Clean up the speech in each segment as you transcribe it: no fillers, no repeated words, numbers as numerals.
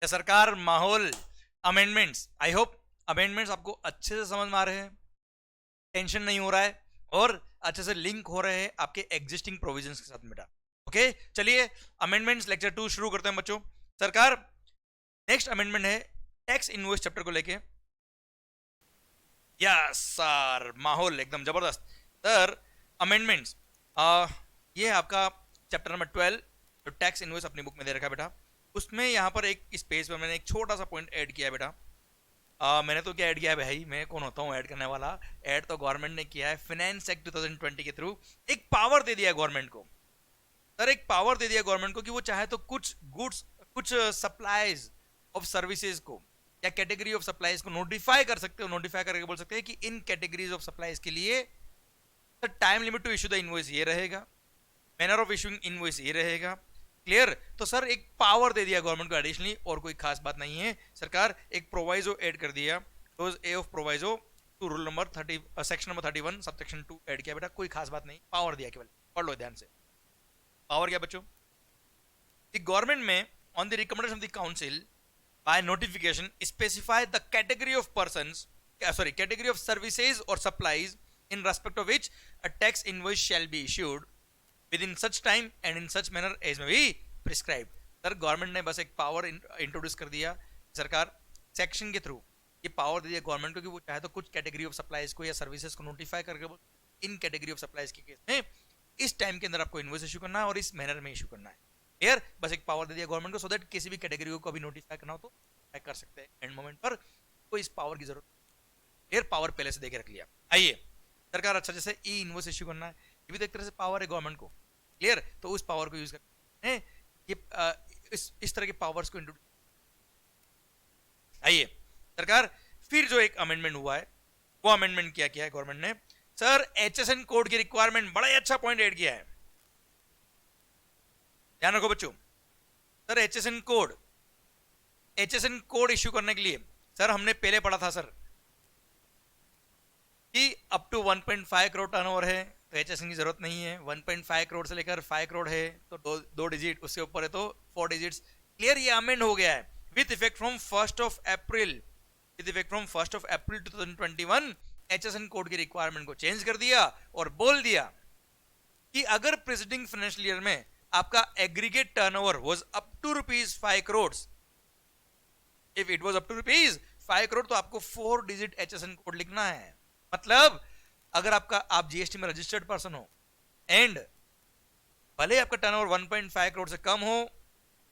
सरकार माहौल amendments, I hope amendments आपको अच्छे से समझ में आ रहे हैं, टेंशन नहीं हो रहा है और अच्छे से लिंक हो रहे हैं आपके एग्जिस्टिंग प्रोविजंस के साथ बेटा। ओके चलिए अमेंडमेंट्स लेक्चर 2 शुरू करते हैं बच्चों। सरकार नेक्स्ट अमेंडमेंट है टैक्स इनवॉइस चैप्टर को लेके। यस सर, माहौल एकदम जबरदस्त। सर अमेंडमेंट्स ये आपका चैप्टर नंबर 12 जो टैक्स इनवॉइस अपनी बुक में दे रखा है बेटा, उसमें यहाँ पर एक स्पेस पर मैंने एक छोटा सा पॉइंट ऐड किया है बेटा। मैंने तो क्या ऐड किया है भाई, मैं कौन होता हूँ ऐड करने वाला, ऐड तो गवर्नमेंट ने किया है फाइनेंस एक्ट 2020 के थ्रू। एक पावर दे दिया गवर्नमेंट को, सर एक पावर दे दिया गवर्नमेंट को कि वो चाहे तो कुछ गुड्स, कुछ सप्लाईज ऑफ सर्विसेज को या कैटेगरी ऑफ सप्लाईज को नोटिफाई कर सकते हो, नोटिफाई करके बोल सकते हैं कि इन कैटेगरीज ऑफ सप्लाईज के लिए sir time limit to issue the invoice ये रहेगा, मैनर ऑफ इशूइंग इनवॉइस ये रहेगा। क्लियर? तो सर एक पावर दे दिया गवर्नमेंट को एडिशनली, और कोई खास बात नहीं है। सरकार एक प्रोवाइजो ऐड कर दिया, clause a of proviso to rule number 30 section number 31 sub section 2 add किया बेटा। कोई खास बात नहीं, पावर दिया केवल, पढ़ लो ध्यान से। पावर क्या बच्चों? द गवर्नमेंट में on the recommendation of the council by notification specify the category of persons, sorry, category of services or supplies in respect of which a tax invoice shall be issued within such time and in such manner as may be prescribed। Sir government ने बस एक power introduce कर दिया, सरकार section के through ये power दे दिया government को कि वो चाहे तो कुछ कैटेगरी ऑफ सप्लाईज को या सर्विसेज को नोटिफाई करके इन कैटेगरी ऑफ सप्लाईज के केस में इस टाइम के अंदर आपको इनवॉइस इशू करना है और इस मैनर में इशू करना है। क्लियर? बस एक पावर दे दिया गवर्नमेंट को सो दैट किसी भी कैटेगरी को अभी नोटिफाई करना हो तो कर सकते हैं एंड मोमेंट पर, कोई इस पावर की जरूरत। क्लियर? पावर पहले से देके रख लिया। आइए सरकार, अच्छा जैसे ई इनवॉइस इशू करना है, ये भी तो एक तरह से पावर है गवर्नमेंट को। क्लियर? तो उस पावर को यूज करते हैं, ये इस तरह के पावर्स को इंट्रोड्यूस। आइए सरकार, फिर जो एक अमेंडमेंट हुआ है वो अमेंडमेंट क्या किया है गवर्नमेंट ने? सर एचएसएन कोड की रिक्वायरमेंट, बड़ा ही अच्छा पॉइंट ऐड किया है, ध्यान रखो बच्चों। सर एचएसएन कोड इश्यू करने के लिए सर हमने पहले पढ़ा था सर कि अप टू 1.5 करोड़ टर्नओवर है तो एचएसएन की जरूरत नहीं है, 1.5 करोड़ से लेकर 5 करोड़ है तो दो डिजिट, उससे ऊपर है तो 4 डिजिट्स। क्लियर? ये अमेंड हो गया है with effect from 1 April 2021। HSN code की रिक्वायरमेंट को चेंज कर दिया और बोल दिया कि अगर प्रेसिडिंग फाइनेंशियल ईयर में आपका aggregate turnover was up to ₹5 crore, if it was up to ₹5 crore तो आपको 4 डिजिट एचएसएन कोड लिखना है। मतलब अगर आप जीएसटी में रजिस्टर्ड पर्सन हो एंड भले आपका टर्नओवर 1.5 करोड़ से कम हो,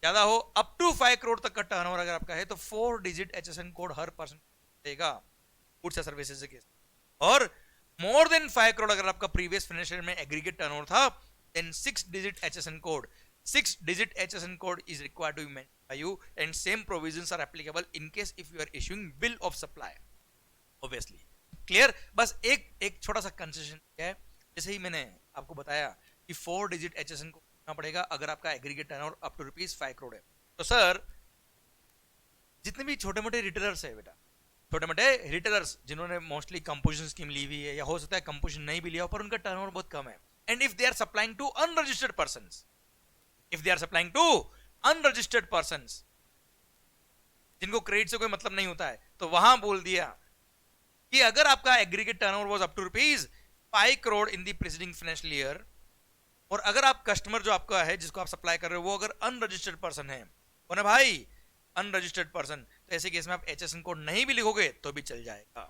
ज्यादा हो, अप टू 5 करोड़ तक का टर्नओवर अगर आपका है तो 4 डिजिट एचएसएन कोड हर पर्सन देगा गुड्स या सर्विसेज के। और मोर देन 5 करोड़ अगर आपका प्रीवियस फाइनेंशियल में एग्रीगेट टर्नओवर था, then 6 digit HSN code, 6 digit HSN code is required to be mentioned by you and same provisions are applicable in case if you are issuing bill of supply obviously। Clear? बस एक छोटा सा concession है, जैसे ही मैंने आपको बताया कि 4 डिजिट एचएसएन को करना पड़ेगा अगर आपका aggregate turnover up to ₹5 crore है। तो सर जितने भी छोटे मोटे रिटेलर्स है बेटा, छोटे मोटे रिटेलर्स जिन्होंने मोस्टली कंपोजिशन स्कीम ली हुई है या हो सकता है कंपोजिशन नहीं भी लिया हो पर उनका टर्नओवर बहुत कम है, and if they are supplying to unregistered persons, if they are supplying to unregistered persons जिनको क्रेडिट से कोई मतलब नहीं होता है, तो वहां बोल दिया कि अगर आपका aggregate turnover was up to ₹5 crore in the preceding financial year और अगर आप कस्टमर जो आपका है जिसको आप सप्लाई कर रहे हो वो अगर अनरजिस्टर्ड पर्सन है, बोले भाई अनरजिस्टर्ड पर्सन, तो ऐसे केस में आप एचएसएन कोड नहीं भी लिखोगे तो भी चल जाएगा।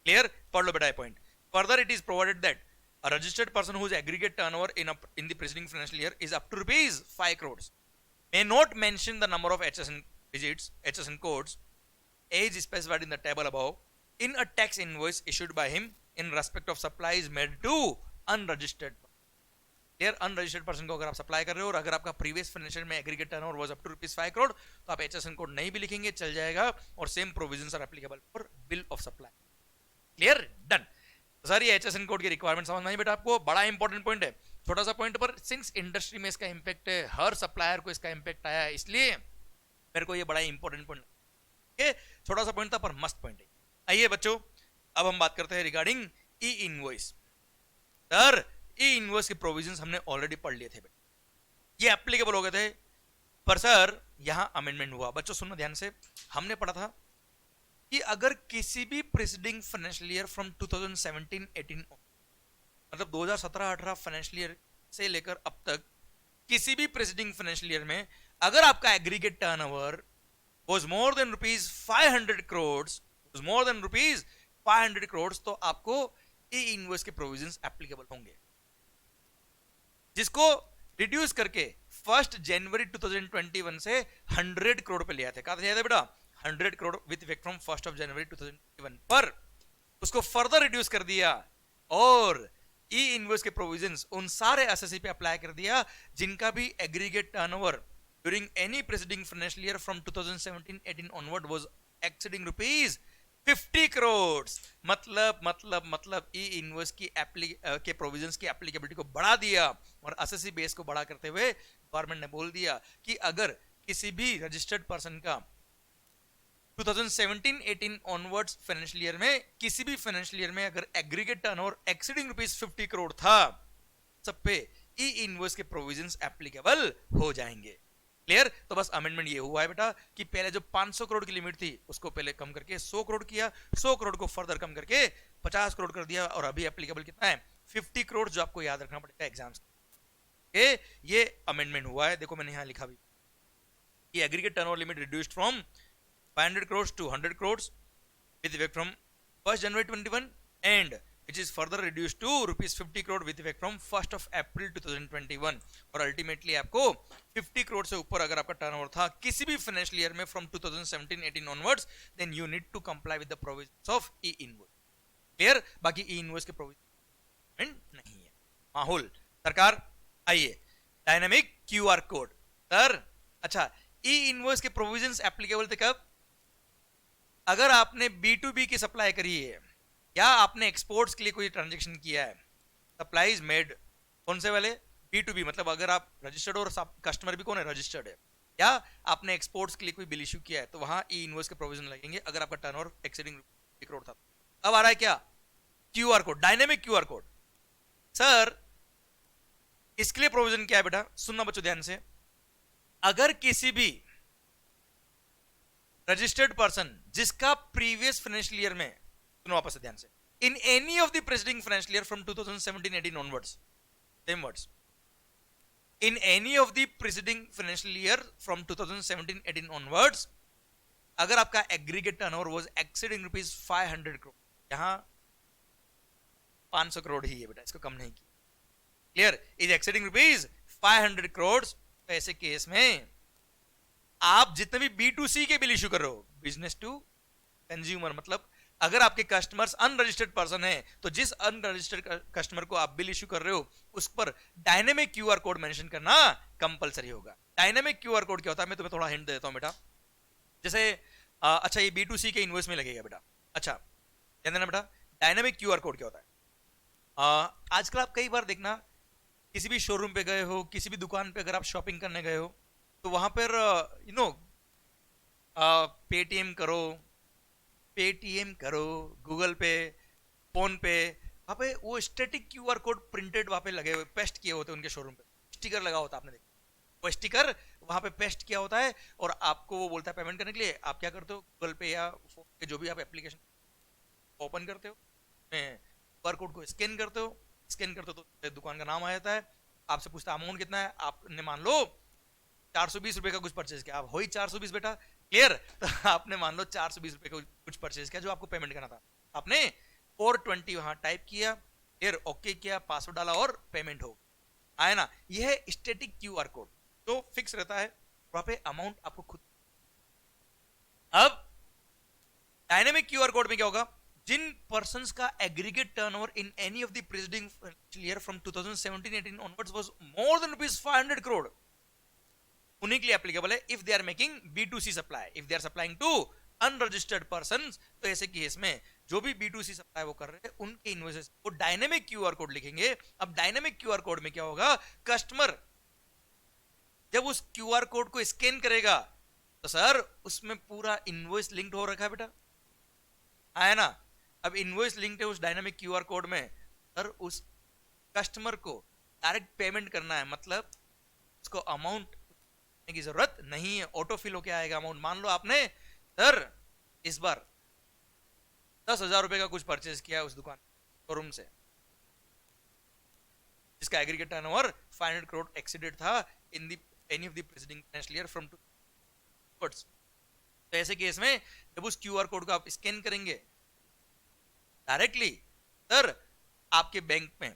क्लियर? पढ़ लो बेटा point. Further it is provided that a registered person whose aggregate turnover in the preceding financial year is up to ₹5 crores may not mention the number of HSN digits, HSN codes as specified in the table above in a tax invoice issued by him in respect of supplies made to unregistered। Clear? Unregistered person को अगर आप supply कर रहे हो और अगर आपका previous financial में aggregate turnover was up to ₹5 crore तो आप एचएसएन कोड नहीं भी लिखेंगे चल जाएगा और same provisions are applicable for bill of supply. Clear? Done. Sir ये एचएसएन कोड की रिक्वायरमेंट समझ में आई बेटा आपको? बड़ा इंपॉर्टेंट पॉइंट है, छोटा सा पॉइंट पर सिंस इंडस्ट्री में इसका इंपैक्ट है, हर सप्लायर को इसका इंपैक्ट आया है, इसलिए मेरे को ये बड़ा इंपॉर्टेंट पॉइंट है। छोटा सा पॉइंट था पर मस्त पॉइंट है। आइए बच्चों अब हम बात करते हैं रिगार्डिंग ई इनवॉइस। सर ई इनवॉइस के प्रोविजंस हमने ऑलरेडी पढ़ लिए थे बेटा, ये एप्लीकेबल हो गए थे, पर सर यहां अमेंडमेंट हुआ। बच्चों सुनना ध्यान से, हमने पढ़ा था कि अगर किसी भी प्रीसीडिंग फाइनेंशियल ईयर फ्रॉम 2017-18 मतलब 2017-18 फाइनेंशियल ईयर से लेकर अब तक किसी भी प्रीसीडिंग फाइनेंशियल ईयर में अगर आपका aggregate turnover was more than rupees 500 crores was more than rupees 500 crores तो आपको ई इनवॉइस के प्रोविजंस एप्लीकेबल होंगे, जिसको रिड्यूस करके 1 जनवरी 2021 से 100 करोड़ पे ले आए थे। कहा था बेटा 100 crore with effect from 1 January 2021 पर उसको फर्दर रिड्यूस कर दिया और ई इनवॉइस के प्रोविजंस उन सारे एसएससी पे अप्लाई कर दिया जिनका भी aggregate turnover during any preceding financial year from 2017-18 onward was exceeding rupees 50 crores। मतलब ई इनवॉइस की के प्रोविजंस की एप्लीकेबिलिटी को बढ़ा दिया और एसएससी बेस को बढ़ा करते हुए गवर्नमेंट ने बोल दिया कि अगर किसी भी रजिस्टर्ड पर्सन का 2017-18 ऑनवर्ड्स फाइनेंशियल ईयर में किसी भी फाइनेंशियल ईयर में अगर aggregate turnover exceeding rupees 50 crore था, सब पे ई इनवॉइस के प्रोविजंस एप्लीकेबल हो जाएंगे। क्लियर? तो बस अमेंडमेंट ये हुआ है बेटा कि पहले जो 500 करोड़ की लिमिट थी उसको पहले कम करके 100 करोड़ किया, 100 करोड़ को फर्दर कम करके 50 करोड़ कर दिया और अभी एप्लीकेबल कितना है 50 करोड़, जो आपको याद रखना पड़ेगा एग्जाम्स के। ये अमेंडमेंट हुआ है, देखो मैंने यहां लिखा भी कि aggregate turnover limit reduced from 500 crore to 100 crore with effect from 1 January 2021 and which is further reduced to rupees 50 crore with effect from 1st of April 2021 और अल्टीमेटली आपको 50 करोड़ से ऊपर अगर आपका टर्नओवर था किसी भी फाइनेंशियल ईयर में from 2017-18 onwards then you need to comply with the provisions of e-invoice। Clear? बाकी ई इनवॉइस के प्रोविजन नहीं है। माहौल सरकार आइए, डायनामिक क्यूआर कोड सर। अच्छा, ई इनवॉइस के प्रोविजंस एप्लीकेबल थे कब? अगर आपने B2B की सप्लाई करी है या आपने एक्सपोर्ट्स के लिए कोई ट्रांजैक्शन किया है, सप्लाईज मेड, कौन से वाले? B2B मतलब अगर आप रजिस्टर्ड और कस्टमर भी कौन है? रजिस्टर्ड है, या आपने एक्सपोर्ट्स के लिए कोई बिल इश्यू किया है तो वहां ई इनवॉइस के प्रोविजन लगेंगे अगर आपका टर्नओवर एक्सीडिंग 50 करोड़ था। अब आ रहा है क्या? QR code, dynamic QR code. Sir इसके लिए प्रोविजन क्या है बेटा? सुनना बच्चों ध्यान से, अगर किसी भी रजिस्टर्ड पर्सन जिसका प्रीवियस फाइनेंशियल ईयर में, सुनो वापस से ध्यान से, इन any of the preceding financial year from 2017-18 onwards, same words, in any of the preceding financial year from 2017-18 onwards अगर आपका aggregate turnover was exceeding rupees 500 crore, यहां 500 करोड़ ही है बेटा, इसको कम नहीं किया। Clear? Is exceeding rupees 500 crore, तो ऐसे केस में आप जितने भी B2C के बिल इश्यू कर रहे हो, बिजनेस टू कंज्यूमर, मतलब अगर आपके कस्टमर्स अनरजिस्टर्ड पर्सन है तो जिस अनरजिस्टर्ड कस्टमर को आप बिल इश्यू कर रहे हो उस पर डायनेमिक क्यूआर कोड मेंशन करना कंपलसरी होगा। डायनेमिक क्यूआर कोड क्या होता है मैं तुम्हें थोड़ा हिंट दे देता हूं बेटा। जैसे अच्छा ये B2C के इनवॉइस में लगेगा बेटा। अच्छा ध्यान देना बेटा, डायनेमिक क्यूआर कोड क्या होता है? आजकल आप कई बार देखना किसी भी शोरूम पे गए हो, किसी भी दुकान पे अगर आप शॉपिंग करने गए हो तो वहां पर पेटीएम करो, गूगल पे, फोन पे, वहां पे वो स्टैटिक क्यूआर कोड प्रिंटेड वहां पे लगे हुए, पेस्ट किए होते हैं उनके शोरूम पे, स्टिकर लगा होता है, आपने देखा वो स्टिकर वहां पे पेस्ट किया होता है और आपको वो बोलता है पेमेंट करने के लिए। आप क्या करते हो, गूगल पे या फोन पे जो भी आप एप्लीकेशन ओपन करते हो, क्यूआर कोड को स्कैन करते हो, तो दुकान का नाम आ जाता है, आपसे पूछता है अमाउंट कितना है, आपने मान लो 420 रुपए का कुछ परचेज किया, आप हो ही 420 बेटा। क्लियर? तो आपने मान लो 420 रुपए का कुछ परचेज किया जो आपको पेमेंट करना था, आपने 420 वहां टाइप किया, फिर ओके किया, पासवर्ड डाला और पेमेंट हो आया ना। यह है स्टैटिक क्यूआर कोड, तो फिक्स रहता है वहां पे अमाउंट आपको खुद। अब डायनेमिक क्यूआर कोड में क्या होगा, जिन पर्संस का aggregate turnover in any of the preceding year from 2017-18 onwards was more than rupees 500 crore, उन्हीं के लिए एप्लीकेबल है if they are making B2C supply. If they are supplying to unregistered persons, तो ऐसे केस में जो भी B2C सप्लाई वो कर रहे हैं उनके इनवॉइसेस को डायनेमिक क्यूआर कोड लिखेंगे। अब डायनेमिक क्यूआर कोड में क्या होगा, कस्टमर जब उस क्यूआर कोड को स्कैन करेगा तो सर उसमें पूरा इनवॉइस लिंक्ड हो रखा है बेटा, आया ना। अब इनवॉइस लिंक्ड है उस डायनेमिक क्यूआर कोड में, सर उस कस्टमर को डायरेक्ट पेमेंट करना है, मतलब उसको अमाउंट की जरूरत नहीं है, ऑटो फिल होके आएगा अमाउंट। मान लो आपने सर इस बार 10,000 रुपए का कुछ परचेज किया उस दुकान शोरूम से, जिसका एग्रीगेट टर्नओवर 500 करोड़ एक्सीडेड था in the any of the preceding financial year from to. तो ऐसे केस में जब उस क्यूआर कोड को आप स्कैन करेंगे डायरेक्टली, सर आपके बैंक में,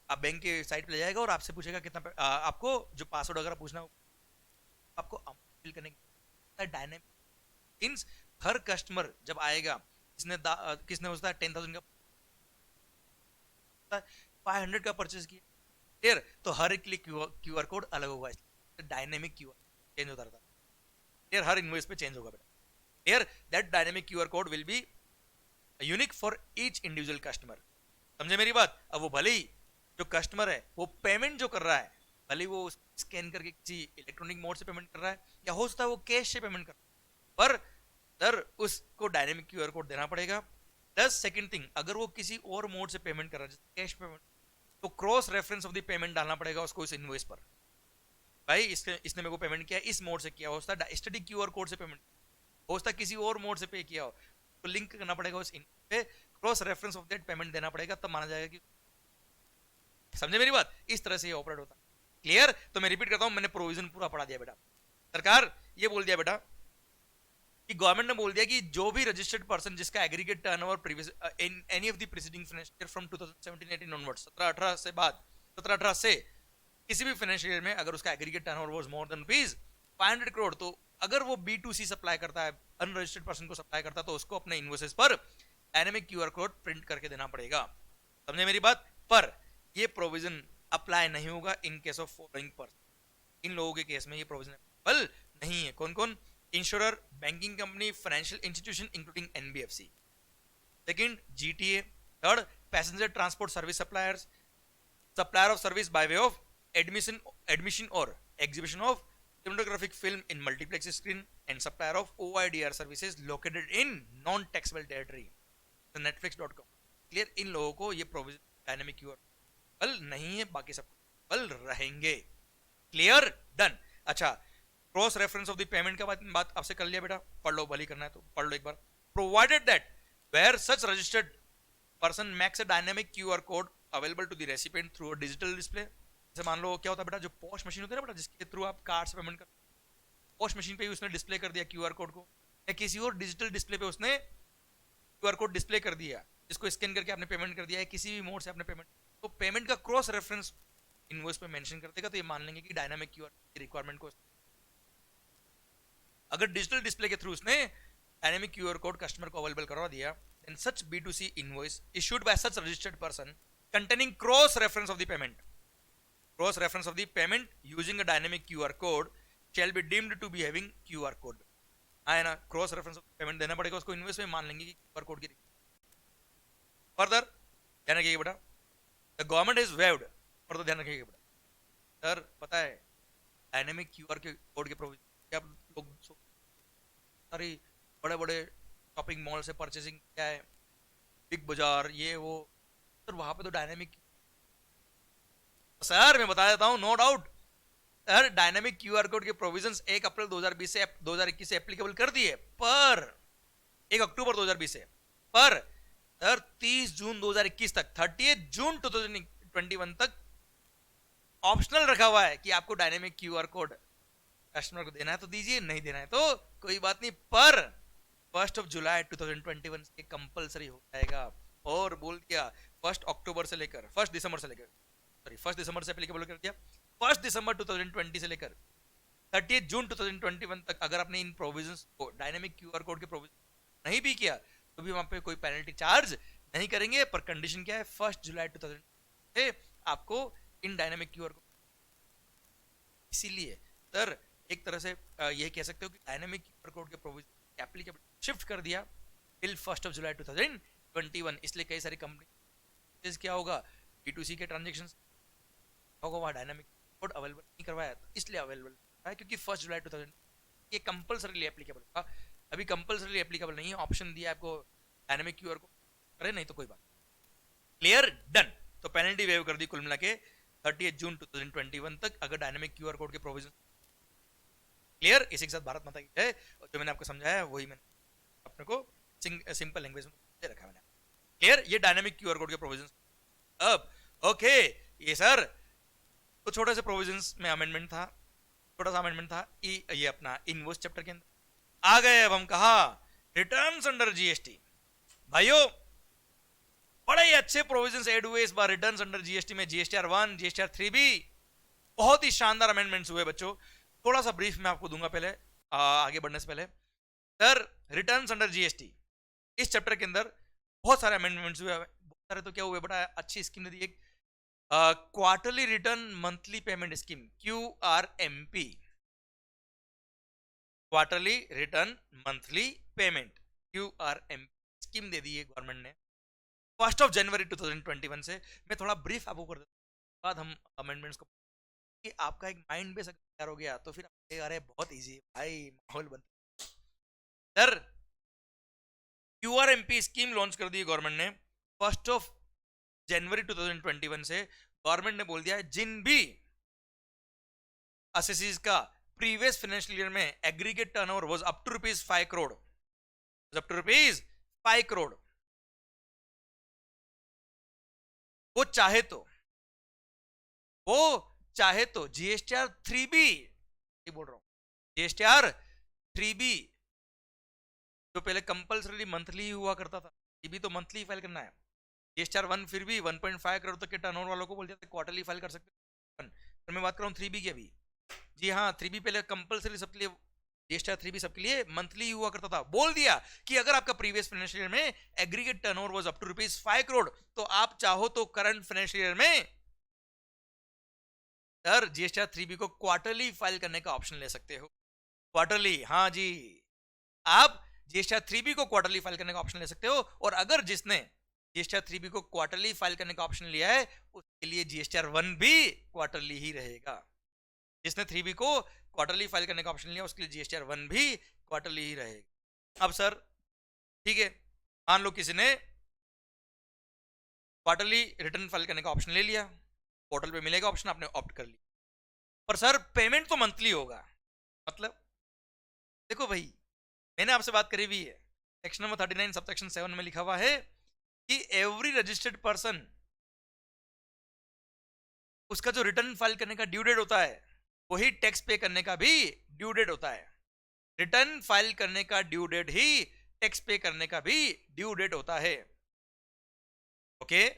आप बैंक के साइट पे ले जाएगा और आपसे पूछेगा कितना आपको जो पासवर्ड वगैरह पूछना हो आपको फिल करने की डायनेमिक मींस हर कस्टमर जब आएगा, किसने उसका 10,000 का 500 का परचेज किया क्लियर, तो हर एक क्यूआर कोड अलग होगा, डायनेमिक क्यूआर चेंज होता रहता है, हर इनवॉइस पे चेंज होगा बेटा। Here that dynamic QR code will be unique for each individual customer। समझे मेरी बात? अब वो भले ही जो कस्टमर है वो पेमेंट जो कर रहा है, भले ही वो स्कैन करके किसी इलेक्ट्रॉनिक मोड से पेमेंट कर रहा है या हो सकता है वो कैश से पेमेंट कर रहा है, पर सर उसको डायनेमिक क्यूआर कोड देना पड़ेगा। प्लस सेकंड थिंग, अगर वो किसी और मोड से पेमेंट कर रहा है जैसे कैश पेमेंट, तो cross reference of the payment डालना पड़ेगा उसको इस इनवॉइस पर। भाई इसने मेरे को पेमेंट किया इस मोड से किया, हो सकता है स्टैटिक क्यूआर कोड से पेमेंट हो सकता है किसी और मोड से पे किया हो, तो लिंक करना पड़ेगा उस इन पे, cross reference of that payment देना पड़ेगा, तब माना जाएगा कि समझे मेरी बात? इस तरह से ये ऑपरेट होता है। क्लियर? तो मैं रिपीट करता हूं, मैंने प्रोविजन पूरा पढ़ा दिया बेटा। सरकार ये बोल दिया बेटा कि गवर्नमेंट ने बोल दिया कि जो भी रजिस्टर्ड पर्सन जिसका aggregate turnover previous in any of the preceding financial year from 2017-18 onwards, 17-18 से बाद 17-18 से किसी भी फाइनेंशियल ईयर में अगर उसका aggregate turnover was more then ₹500 crore, तो अगर वो B2C सप्लाई करता है, अनरजिस्टर्ड पर्सन को सप्लाई करता है, तो उसको अपने इनवॉइसेस पर डायनेमिक क्यूआर कोड प्रिंट करके देना पड़ेगा। समझे मेरी बात? पर ये प्रोविजन अप्लाई नहीं होगा in case of following person, इन लोगों के केस में ये प्रोविजन अप्लीकेबल नहीं है। कौन कौन? Insurer, banking company, financial institution including NBFC। Second GTA। Third passenger transport service suppliers, supplier of service by way of admission और exhibition of cinematographic film in multiplex screen, and supplier of OIDR services located in non-taxable territory, so netflix.com। Clear? इन लोगों को ये provision dynamic QR बल नहीं है, बाकी सब बल रहेंगे। क्लियर? डन। अच्छा, cross reference of the payment का बात आपसे कर लिया बेटा, पढ़ लो, भली करना है तो पढ़ लो एक बार। Provided that where such registered person makes a dynamic QR code available to the recipient through a digital display. जैसे मान लो क्या होता है बेटा, जो पॉश मशीन होती है ना बेटा, जिसके थ्रू आप कार्ड से पेमेंट कर, पॉश मशीन पे ही उसने डिस्प्ले कर दिया क्यूआर कोड को, या किसी और डिजिटल डिस्प्ले पे उसने क्यूआर कोड डिस्प्ले कर दिया, जिसको स्कैन करके आपने पेमेंट कर दिया है, किसी भी मोड से आपने पेमेंट, तो पेमेंट का क्रॉस रेफरेंस इनवॉइस पे मेंशन कर देगा, तो ये मान लेंगे कि डायनामिक क्यूआर की रिक्वायरमेंट को, अगर डिजिटल डिस्प्ले के थ्रू उसने डायनामिक क्यूआर कोड कस्टमर को अवेलेबल करवा दिया, then such B2C invoice issued by such registered person containing cross reference of the payment, cross reference of the payment using a dynamic QR code shall be deemed to be having QR code। है ना, cross reference of payment देना पड़ेगा उसको, invoice में मान लेंगे कि QR code की। फर्दर ध्यान रखिएगा बेटा, द गवर्नमेंट इज वेव्ड, और तो ध्यान रखिएगा बेटा, सर पता है डायनेमिक क्यूआर के कोड के प्रोविजन क्या आप लोग सारी बड़े बड़े शॉपिंग मॉल से परचेसिंग क्या है, बिग बाजार ये वो, सर वहां पे तो डायनेमिक, सर मैं बता देता हूं, no doubt sir dynamic QR code के प्रोविजंस 1 अप्रैल 2020 से 2021 से एप्लीकेबल कर दिए, पर 1 अक्टूबर 2020 से, पर सर 30 जून 2021 तक, 30 जून 2021 तक ऑप्शनल रखा हुआ है कि आपको डायनेमिक क्यूआर कोड कस्टमर को देना है तो दीजिए, नहीं देना है तो कोई बात नहीं, पर 1 जुलाई 2021 से कंपलसरी हो जाएगा। और बोल दिया 1 अक्टूबर से लेकर 1 दिसंबर से लेकर, सॉरी 1 दिसंबर से एप्लीकेबल कर दिया, 1 दिसंबर 2020 से लेकर 30 जून 2021 तक अगर आपने इन प्रोविजंस को डायनेमिक क्यूआर कोड के प्रोविजन नहीं भी किया तो भी वहां पे कोई पेनल्टी चार्ज नहीं करेंगे, पर कंडीशन क्या है, 1 जुलाई 2020 से आपको इन डायनेमिक क्यूआर कोड। इसीलिए सर एक तरह से ये कह सकते हो कि डायनेमिक क्यूआर कोड के प्रोविजन एप्लीकेबल शिफ्ट कर दिया टिल 1 जुलाई 2021, इसलिए कई सारी कंपनी क्या होगा, B2C के ट्रांजेक्शन होगा वहाँ डायनामिक कोड अवेलेबल नहीं करवाया, तो इसलिए अवेलेबल है क्योंकि 1 जुलाई 2000 ये कंपलसरीली एप्लीकेबल होगा। अभी कंपलसरीली एप्लीकेबल नहीं है, ऑप्शन दिया आपको डायनामिक क्यूआर कोड करे, नहीं तो कोई बात। क्लियर? डन। तो पेनल्टी वेव कर दी कुल मिला के 30 जून 2021 तक अगर डायनामिक क्यूआर कोड के प्रोविजन क्लियर? इसी के साथ भारत माता की जय। जो मैंने आपको समझाया वही मैंने अपने को सिंपल लैंग्वेज में दे रखा है मैंने। क्लियर? ये डायनामिक क्यूआर कोड के प्रोविजंस। अब ओके, ये सर तो छोटे से प्रोविजंस में अमेंडमेंट था, छोटा सा अमेंडमेंट था ये अपना इनवॉइस चैप्टर के अंदर। आ गए अब हम कहा, रिटर्न्स अंडर जीएसटी। भाइयों बड़े ही अच्छे प्रोविजंस ऐड हुए इस बार रिटर्न्स अंडर जीएसटी में, जीएसटीआर 1, जीएसटीआर 3 भी। बहुत ही शानदार अमेंडमेंट्स हुए बच्चों। थोड़ा सा ब्रीफ मैं आपको दूंगा पहले आगे बढ़ने से पहले। सर रिटर्न्स अंडर जीएसटी इस चैप्टर के अंदर बहुत सारे अमेंडमेंट्स हुए। बहुत सारे तो क्या हुए, बड़ा अच्छी स्कीम दी एक quarterly return monthly payment scheme, QRMP, quarterly return monthly payment, QRMP scheme दे दी है गवर्नमेंट ने 1 जनवरी 2021 से। मैं थोड़ा ब्रीफ आपको कर देता हूँ, बाद हम अमेंडमेंट्स को कि आपका एक माइंड बेस तैयार हो गया तो फिर आप अरे बहुत इजी है भाई, माहौल बनता। सर QRMP स्कीम लॉन्च कर दी गवर्नमेंट ने 1 जनवरी 2021 से। गवर्नमेंट ने बोल दिया है जिन भी असेसीज का प्रीवियस फाइनेंशियल ईयर में aggregate turnover was up to ₹5 crore, up to ₹5 crore, वो चाहे तो जीएसटीआर 3B, बोल रहा हूं जीएसटीआर 3B जो पहले कंपल्सरी मंथली हुआ करता था, ये भी तो मंथली फाइल करना है। जीएसटीआर 1 फिर भी 1.5 करोड़ तक के टर्नओवर वालों को बोल दिया क्वार्टरली फाइल कर सकते हैं। पर मैं बात कर रहा हूँ 3B की अभी। जी हाँ, 3B पहले कंपल्सरी सबके लिए, जीएसटीआर 3B सबके लिए मंथली हुआ करता था। बोल दिया कि अगर आपका प्रीवियस फाइनेंशियल ईयर में aggregate turnover was up to ₹5 crore तो आप चाहो तो करंट फाइनेंशियल ईयर में सर जीएसटीआर 3B को क्वार्टरली फाइल करने का ऑप्शन ले सकते हो। क्वार्टरली, हाँ जी, आप जीएसटीआर 3B को क्वार्टरली फाइल करने का ऑप्शन ले सकते हो। और अगर जिसने जीएसटीआर 3B को क्वार्टरली फाइल करने का ऑप्शन लिया है उसके लिए जीएसटीआर 1 भी क्वार्टरली ही रहेगा। जिसने 3B को क्वार्टरली फाइल करने का ऑप्शन लिया उसके लिए जीएसटीआर 1 भी क्वार्टरली ही रहेगा। अब सर ठीक है, मान लो किसी ने क्वार्टरली रिटर्न फाइल करने का ऑप्शन ले लिया, पोर्टल पे मिलेगा ऑप्शन, आपने ऑप्ट कर लिया, पर सर पेमेंट तो मंथली होगा। मतलब देखो भाई, मैंने आपसे बात करी हुई है, सेक्शन नंबर 39 सबसेक्शन 7 में लिखा हुआ है कि एवरी रजिस्टर्ड पर्सन, उसका जो रिटर्न फाइल करने का ड्यू डेट होता है वही टैक्स पे करने का भी ड्यू डेट होता है। रिटर्न फाइल करने का ड्यू डेट ही टैक्स पे करने का भी ड्यू डेट होता है। ओके,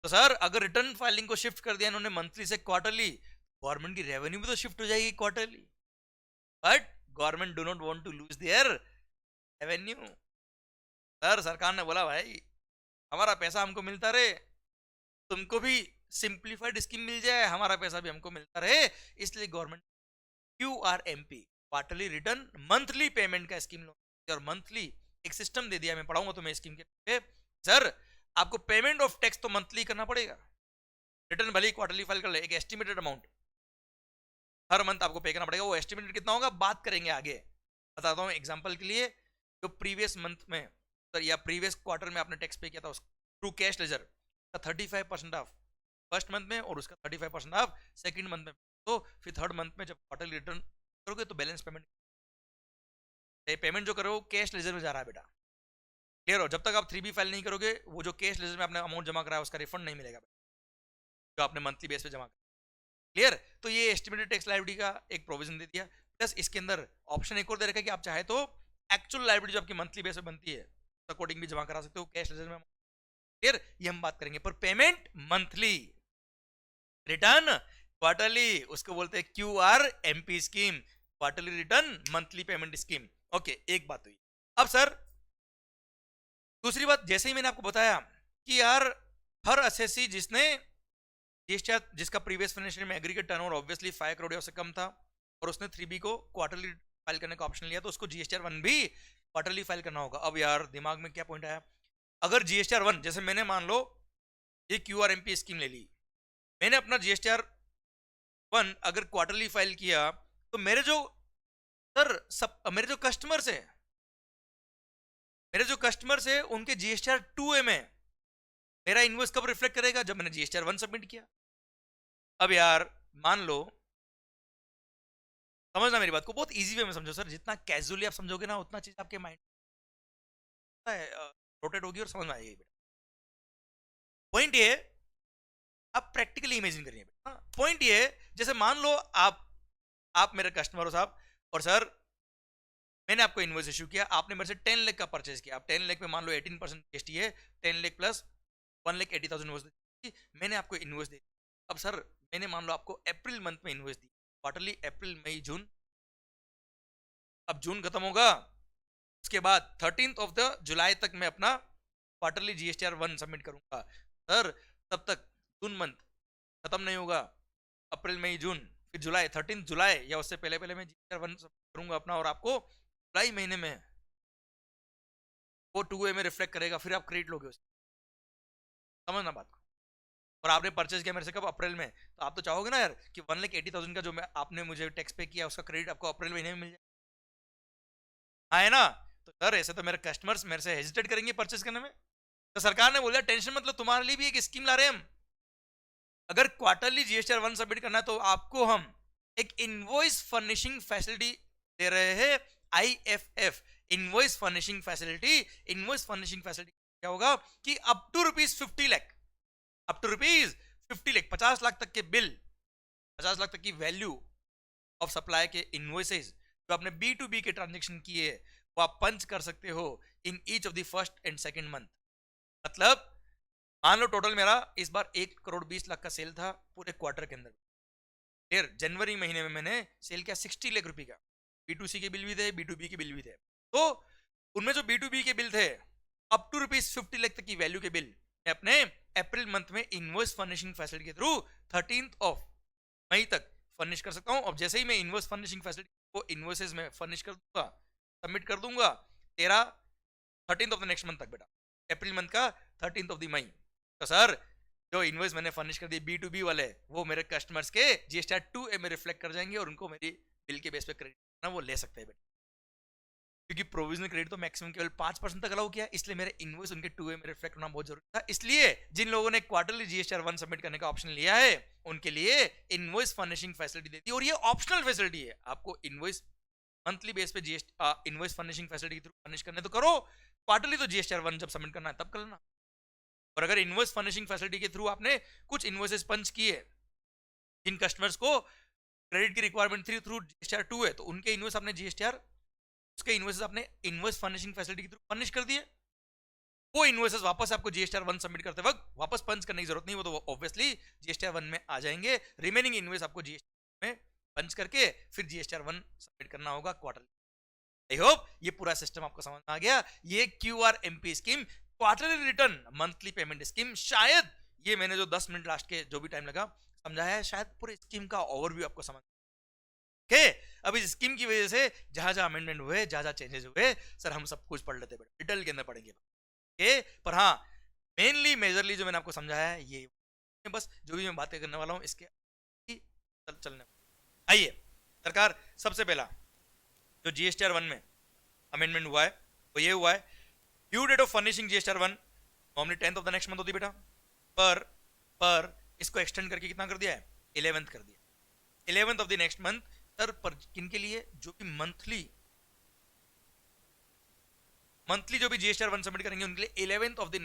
तो सर अगर रिटर्न फाइलिंग को शिफ्ट कर दिया इन्होंने मंथली से क्वार्टरली, गवर्नमेंट की रेवेन्यू भी तो शिफ्ट हो जाएगी quarterly. But government do not want to lose their revenue. Sir सरकार ने बोला भाई हमारा पैसा हमको मिलता रहे, तुमको भी सिंप्लीफाइड स्कीम मिल जाए, हमारा पैसा भी हमको मिलता रहे, इसलिए government QRMP quarterly return monthly payment का स्कीम लो। और मंथली एक सिस्टम दे दिया, मैं पढ़ाऊंगा तुम्हें स्कीम के पे। सर आपको पेमेंट ऑफ टैक्स तो मंथली करना पड़ेगा, रिटर्न भले ही क्वार्टरली फाइल कर ले, एक एस्टिमेटेड अमाउंट हर मंथ आपको पे करना पड़ेगा। वो एस्टिमेटेड कितना होगा बात करेंगे आगे, बताता हूँ एग्जांपल के लिए। जो प्रीवियस मंथ में सर या प्रीवियस क्वार्टर में आपने टैक्स पे किया था थ्रू कैश लेजर का 35% ऑफ फर्स्ट मंथ में और उसका 35% ऑफ सेकंड मंथ में, तो फिर थर्ड मंथ में जब क्वार्टरली रिटर्न करोगे तो बैलेंस पेमेंट जो करो कैश लेजर में जा रहा है बेटा। क्लियर हो? जब तक आप 3B फाइल नहीं करोगे वो जो कैश लेजर में आपने अमाउंट जमा करा है उसका रिफंड नहीं मिलेगा जो आपने मंथली बेस पे जमा करा। क्लियर? तो ये एस्टिमेटेड टैक्स लायबिलिटी का एक प्रोविजन दे दिया। प्लस इसके अंदर ऑप्शन एक और दे रखा है कि आप चाहे तो एक्चुअल लायबिलिटी जो आपकी मंथली बेस पे बनती है अकॉर्डिंग भी जमा करा सकते हो कैश लेजर में। क्लियर? ये हम बात करेंगे, पर पेमेंट मंथली, रिटर्न क्वार्टरली, उसको बोलते हैं QRMP scheme, quarterly return monthly payment scheme. Okay, एक बात हुई। अब सर दूसरी बात, जैसे ही मैंने आपको बताया कि यार हर असेसी जिसका प्रीवियस फाइनेंशियल में एग्रीगेट टर्नओवर ऑब्वियसली 5 करोड़ या उससे कम था और उसने 3B को क्वार्टरली फाइल करने का ऑप्शन लिया तो उसको जीएसटीआर 1 भी क्वार्टरली फाइल करना होगा। अब यार दिमाग में क्या पॉइंट आया, अगर जीएसटीआर 1 जैसे मैंने मान लो ये QRMP स्कीम ले ली, मैंने अपना जीएसटीआर 1 अगर क्वार्टरली फाइल किया तो मेरे जो कस्टमर्स है उनके जीएसटीआर 2A में मेरा इनवॉइस कब रिफ्लेक्ट करेगा, जब मैंने जीएसटीआर 1 सबमिट किया। अब यार मान लो समझना मेरी बात को, बहुत इजी वे में समझो सर, जितना कैजुअली आप समझोगे ना उतना चीज आपके माइंड रोटेट होगी और समझ में आएगी बेटा। पॉइंट ये आप प्रैक्टिकली इमेजिन करिए बेटा। पॉइंट ये जैसे मान लो आप मेरे कस्टमर हो साहब, और सर मैंने आपको इनवॉइस इशू किया, आपने मेरे से 10 लाख का परचेज किया, आप 10 लाख में मान लो 18% जीएसटी है, 10 लाख प्लस 1,80,000 इनवॉइस दी, मैंने आपको इनवॉइस दी। अब सर मैंने मान लो आपको अप्रैल मंथ में इनवॉइस दी, क्वार्टरली अप्रैल मई जून, अब जून खत्म होगा, उसके बाद 13th ऑफ द जुलाई तक मैं अपना क्वार्टरली जीएसटीआर 1 सबमिट करूंगा। सर तब तक जून मंथ खत्म नहीं होगा, अप्रैल मई जून फिर जुलाई, 13 जुलाई या उससे पहले पहले मैं जीएसटीआर 1 सबमिट करूंगा अपना, और आपको जुलाई महीने में वो 2A में रिफ्लेक्ट करेगा, फिर आप क्रेडिट लोगे उसे। समझना बात को। और आपने परचेज किया मेरे से कब? अप्रैल में, तो आप तो चाहोगे ना यार कि 1,80,000 का जो मैं आपने मुझे टैक्स पे किया उसका क्रेडिट आपको अप्रैल महीने में मिल जाए, हाँ है ना? तो सर ऐसे तो मेरे कस्टमर्स मेरे से हेजिटेट करेंगे परचेज करने में। तो सरकार ने बोला टेंशन मतलब तुम्हारे लिए भी एक स्कीम ला रहे हैं हम, अगर क्वार्टरली जीएसटीआर 1 सबमिट करना है तो आपको हम एक इनवॉइस फर्निशिंग फैसिलिटी दे रहे हैं, IFF, invoice furnishing facility. Invoice furnishing facility क्या होगा कि up to ₹50 lakh, up to ₹50 lakh, 50 lakh तक के बिल, 50 लाख तक की वैल्यू ऑफ सप्लाई के इनवॉइसेस जो आपने B2B के ट्रांजेक्शन किए वो आप पंच कर सकते हो इन each of the first and second month. मतलब मान लो टोटल मेरा इस बार 1,20,00,000 का सेल था पूरे क्वार्टर के अंदर, फिर जनवरी महीने में मैंने सेल किया 60 लाख रुपए का, B2C के बिल भी थे, B2B के बिल भी थे, तो उनमें जो B2B के बिल थे अप टू ₹50 लाख तक की वैल्यू के बिल मैं अपने अप्रैल मंथ में इनवॉइस फर्निशिंग फैसिलिटी के थ्रू 13th ऑफ मई तक फर्निश कर सकता हूं। अब जैसे ही मैं इनवॉइस फर्निशिंग फैसिलिटी को इनवॉइसेस में फर्निश कर दूंगा, सबमिट कर दूंगा, तेरा 13th of the next month तक बेटा, अप्रैल मंथ का 13th ऑफ द मई, तो सर जो इनवॉइस मैंने फर्निश कर दी B2B वाले वो मेरे कस्टमर्स के जीएसटीआर 2A में रिफ्लेक्ट कर जाएंगे और उनको मेरी बिल के बेस पे क्रेडिट ना वो ले सकते हैं बेटा, क्योंकि प्रोविजनल क्रेडिट तो मैक्सिमम केवल 5% तक अलाउ किया, इसलिए मेरे इनवॉइस उनके 2A में रिफ्लेक्ट होना बहुत जरूरी था। इसलिए जिन लोगों ने क्वार्टरली जीएसटीआर 1 सबमिट करने का ऑप्शन लिया है उनके लिए इनवॉइस फर्निशिंग फैसिलिटी देती है, और ये ऑप्शनल फैसिलिटी है। आपको इनवॉइस मंथली बेस पे जीएसटी इनवॉइस फर्निशिंग फैसिलिटी के थ्रू फर्निश करने तो करो, क्वार्टरली तो जीएसटीआर 1 जब सबमिट करना है तब कर लेना। और अगर इनवॉइस फर्निशिंग फैसिलिटी के थ्रू आपने कुछ इनवॉइसेस पंच किए जिन कस्टमर्स को क्रेडिट की रिक्वायरमेंट थी थ्रू जीएसटीआर 2 है, तो उनके इनवॉइस आपने जीएसटीआर उसके इनवॉइसेस आपने इनवॉइस फर्निशिंग फैसिलिटी के थ्रू फर्निश कर दिए, वो इनवॉइसेस वापस आपको जीएसटीआर 1 सबमिट करते वक्त वापस पंच करने की जरूरत नहीं, वो तो ऑब्वियसली जीएसटीआर 1 में आ जाएंगे। रिमेनिंग इनवॉइस आपको जीएसटीआर में पंच करके फिर जीएसटीआर 1 सबमिट करना होगा क्वार्टरली। आई होप ये पूरा सिस्टम आपको समझ में आ गया। ये QRMP scheme, quarterly return monthly payment scheme, शायद ये मैंने जो 10 मिनट लास्ट के जो भी टाइम लगा समझाया है, शायद पूरे स्कीम का ओवरव्यू आपको समझ के। अब इस स्कीम की वजह से जहां जहां अमेंडमेंट हुए, जहां जहां चेंजेस हुए, सर हम सब कुछ पढ़ लेते हैं, डिटेल के अंदर पढ़ेंगे पर हाँ मेनली मेजरली जो मैंने आपको समझाया है ये बस, जो भी मैं बातें करने वाला हूं इसके चलने। आइए सरकार, सबसे पहला जो जीएसटीआर 1 में अमेंडमेंट हुआ है वो ये हुआ है, due date of furnishing GSTR 1 normally 10th of the next month होती बेटा, पर इसको एक्सटेंड करके कितना कर दिया है, 11th कर दिया, 11th of the next month. Sir पर किनके लिए? जो भी मंथली जो भी जीएसटीआर 1 सबमिट करेंगे उनके लिए 11th of the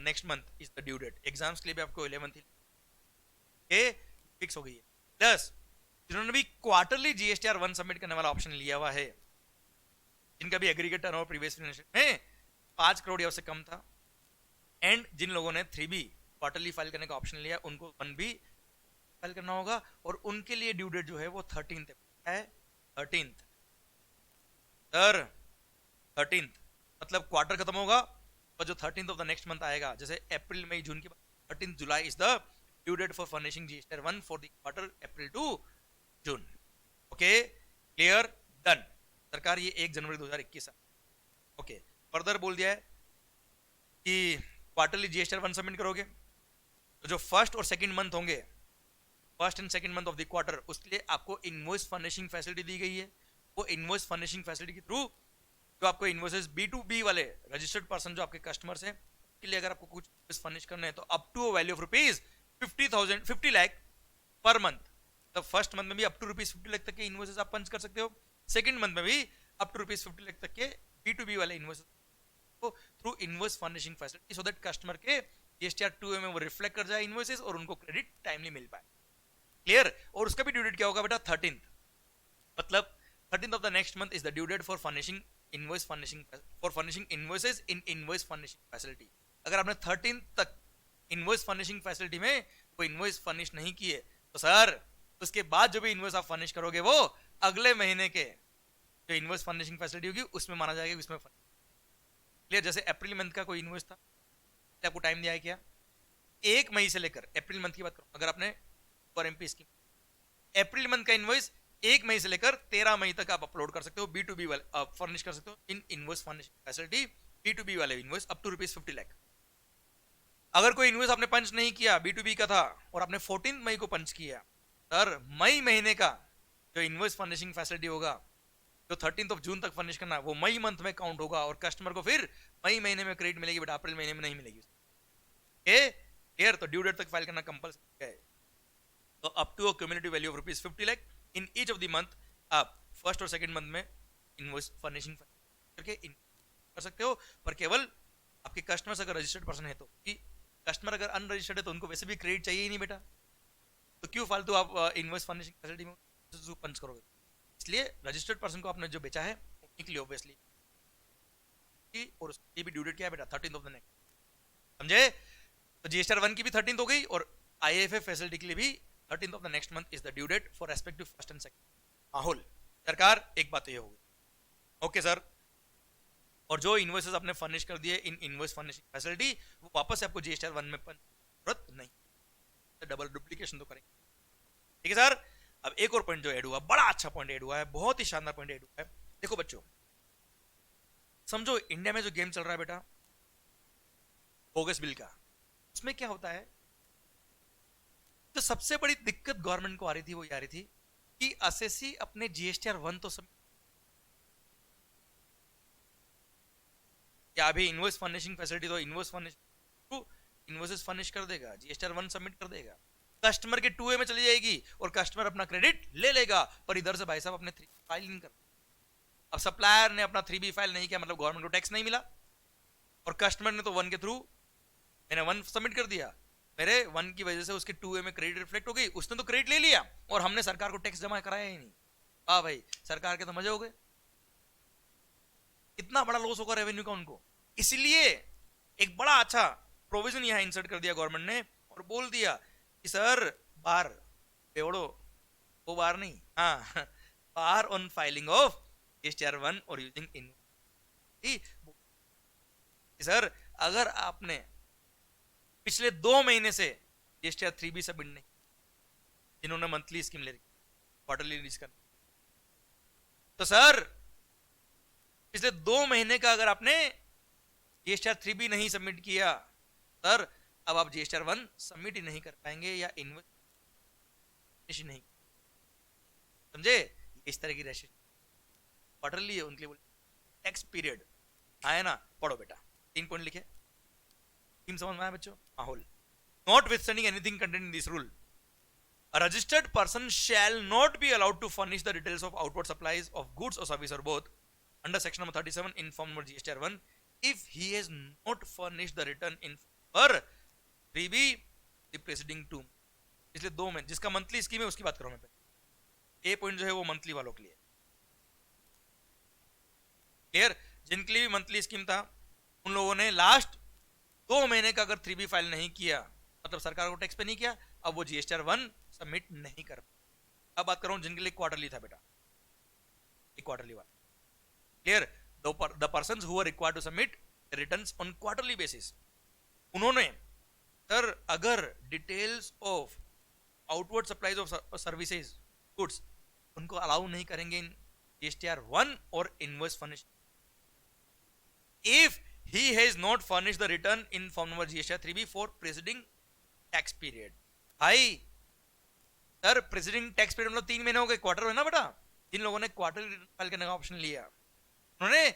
next month is the due date. Exams के लिए भी आपको 11th ही फिक्स हो गई है। प्लस जिन्होंने भी क्वार्टरली जीएसटीआर 1 सबमिट करने वाला ऑप्शन लिया हुआ है, जिनका भी एग्रीगेट टर्नओवर प्रीवियस फाइनेंशियल में 5 करोड़ या उससे कम था, एंड जिन लोगों ने 3B क्वार्टरली फाइल करने का ऑप्शन लिया उनको 1B फाइल करना होगा, और उनके लिए ड्यू डेट जो है वो 13th है। 13th सर 13th मतलब क्वार्टर खत्म होगा पर जो 13th of the next month आएगा, जैसे अप्रैल मई जून के बाद 13th July is the due date for furnishing GSTR 1 for the quarter April to June. Okay clear, done. सरकार ये 1 जनवरी 2021 ओके फर्दर बोल दिया है कि क्वार्टरली जीएसटीआर 1 सबमिट करोगे तो जो फर्स्ट और सेकंड मंथ होंगे, first and second month of the quarter, उसके लिए आपको इनवॉइस फर्निशिंग फैसिलिटी दी गई है। वो इनवॉइस फर्निशिंग फैसिलिटी के थ्रू जो आपको इनवॉइसेस B2B वाले रजिस्टर्ड पर्सन जो आपके कस्टमर्स हैं के लिए अगर आपको कुछ फर्निश करना है तो up to value of ₹50 lakh per month तो फर्स्ट मंथ में भी अप टू ₹50 लाख तक के इन्वॉइसेस आप पंच कर सकते हो, सेकंड मंथ में भी अप टू ₹50 लाख तक के B2B वाले इन्वॉइसेस को through invoice furnishing facility, so that customer के GSTR 2A में वो रिफ्लेक्ट कर जाए इन्वॉइसेस और उनको क्रेडिट टाइमली मिल पाए। क्लियर? और उसका भी ड्यू डेट क्या होगा बेटा? 13th, मतलब 13th of the next month is the due date for furnishing invoices in invoice furnishing facility. अगर आपने 13th तक इनवॉइस फर्निशिंग फैसिलिटी में वो इनवॉइस फर्निश नहीं किए तो सर उसके बाद जो भी इनवॉइस आप फर्निश करोगे वो अगले महीने के जो इनवॉइस फर्निशिंग फैसिलिटी होगी उसमें माना जाएगा, उसमें। क्लियर? जैसे अप्रैल मंथ का कोई इनवॉइस था, आपको टाइम दिया है क्या? 1 मई से लेकर अप्रैल मंथ की बात करूं, अगर आपने for MP scheme April month का इनवॉइस 1 मई से लेकर 13 मई तक आप अपलोड कर सकते हो, B2B वाले फर्निश कर सकते हो इन इनवॉइस फर्निशिंग फैसिलिटी, B2B वाले इनवॉइस अप टू ₹50 लाख। अगर कोई इनवॉइस आपने पंच नहीं किया, B2B का था और आपने 14 मई को पंच किया, सर मई महीने का जो इनवॉइस फर्निशिंग फैसिलिटी होगा जो 13th ऑफ जून तक फर्निश करना है वो मई मंथ में काउंट होगा और कस्टमर को फिर मई महीने में क्रेडिट मिलेगी, बट अप्रैल महीने में नहीं मिलेगी। क्लियर? तो ड्यू डेट तक फाइल करना कंपल्सरी है। तो up to a cumulative value of ₹50 lakh in each of the month आप फर्स्ट और सेकंड मंथ में इनवॉइस फर्निशिंग करके कर सकते हो, पर केवल आपके कस्टमर्स अगर रजिस्टर्ड पर्सन है तो। कि कस्टमर अगर अनरजिस्टर्ड है तो उनको वैसे भी क्रेडिट चाहिए ही नहीं बेटा, तो क्यों फालतू आप इनवॉइस फर्निशिंग फैसिलिटी में पंच करोगे? इसलिए रजिस्टर्ड पर्सन को आपने जो बेचा है उन्हीं के लिए ऑब्वियसली, और उसकी भी ड्यू डेट क्या है बेटा? 13th ऑफ द नेक्स्ट, समझे? तो GSTR 1 की भी 13th हो गई और IFF फैसिलिटी के लिए भी 13th of the next month is the due date for respective first and second. माहौल सरकार, एक बात तो ये होगी। ओके सर, और जो इनवॉइसेस आपने फर्निश कर दिए इन इनवॉइस फर्निशिंग फैसिलिटी वो वापस आपको GSTR 1 में जरूरत नहीं, डबल डुप्लीकेशन तो करेंगे। ठीक है सर? अब एक और पॉइंट जो ऐड हुआ, बड़ा अच्छा पॉइंट ऐड हुआ है, बहुत ही शानदार पॉइंट ऐड हुआ है। देखो बच्चों, समझो इंडिया में जो गेम चल रहा है बेटा बोगस बिल का, उसमें क्या होता है, तो सबसे बड़ी दिक्कत गवर्नमेंट को आ रही थी वो ये आ रही थी कि एसएससी अपने GSTR 1 तो सब या अभी इनवॉइस फर्निशिंग फैसिलिटी तो इनवॉइसेस फर्निश कर देगा, GSTR 1 सबमिट कर देगा, कस्टमर के 2A में चली जाएगी और कस्टमर अपना क्रेडिट ले लेगा, पर इधर से भाई साहब अपने 3B फाइल नहीं कर। अब सप्लायर ने अपना 3B फाइल नहीं किया, मतलब गवर्नमेंट को टैक्स नहीं मिला, और कस्टमर ने तो 1 के थ्रू, मैंने 1 सबमिट कर दिया, मेरे 1 की वजह से उसके 2A में क्रेडिट रिफ्लेक्ट हो गई, उसने तो क्रेडिट ले लिया और हमने सरकार को टैक्स जमा कराया ही नहीं। हाँ भाई, सरकार के तो मजे हो गए, इतना बड़ा लॉस होगा रेवेन्यू का उनको। इसलिए एक बड़ा अच्छा प्रोविजन यहां इंसर्ट कर दिया गवर्नमेंट ने और बोल दिया कि सर बार बेवड़ो, वो बार नहीं, हाँ बार ऑन फाइलिंग ऑफ GSTR 1 और यूजिंग इन। सर अगर आपने पिछले 2 महीने से GSTR 3B सबमिट नहीं, जिन्होंने मंथली स्कीम ले रही, क्वार्टरली रिलीज करना, तो सर पिछले 2 महीने का अगर आपने GSTR 3B नहीं सबमिट किया, सर अब आप GSTR 1 सबमिट ही नहीं कर पाएंगे या इन्वेस्ट नहीं, समझे? इस तरह की रेस्ट्रिक्शन क्वार्टरली है उनके लिए, टैक्स पीरियड आया ना, पढ़ो बेटा 3 पॉइंट लिखे, थीम समझ में आया बच्चों? माहौल, not withstanding anything content in this rule, a registered person shall not be allowed to furnish the details of outward supplies of goods or service or both under section number 37 in form number GSTR 1 if he has not furnished the return in per 3B the preceding 2। इसलिए 2 में जिसका monthly scheme है उसकी बात करो मैं पहले, ए point जो है वो मंथली वालों के लिए क्लियर, जिनके लिए भी मंथली स्कीम था उन लोगों ने लास्ट 2 महीने का अगर 3B फाइल नहीं किया, मतलब सरकार को टैक्स पे नहीं किया, अब वो GSTR 1 सबमिट नहीं कर। अब बात कर रहा हूं जिनके लिए क्वार्टरली था बेटा, क्वार्टरली वाला clear, the persons who are required to submit returns on quarterly basis, उन्होंने सर अगर details of outward supplies of services goods उनको अलाउ नहीं करेंगे इन GSTR 1 और invoice furnish, if he has not furnished the return in form number GSTR 3B for preceding tax period। भाई sir president tax period मतलब 3 महीने हो गए, quarter है ना बेटा, जिन लोगों ने क्वार्टर फाइल करने का ऑप्शन लिया उन्होंने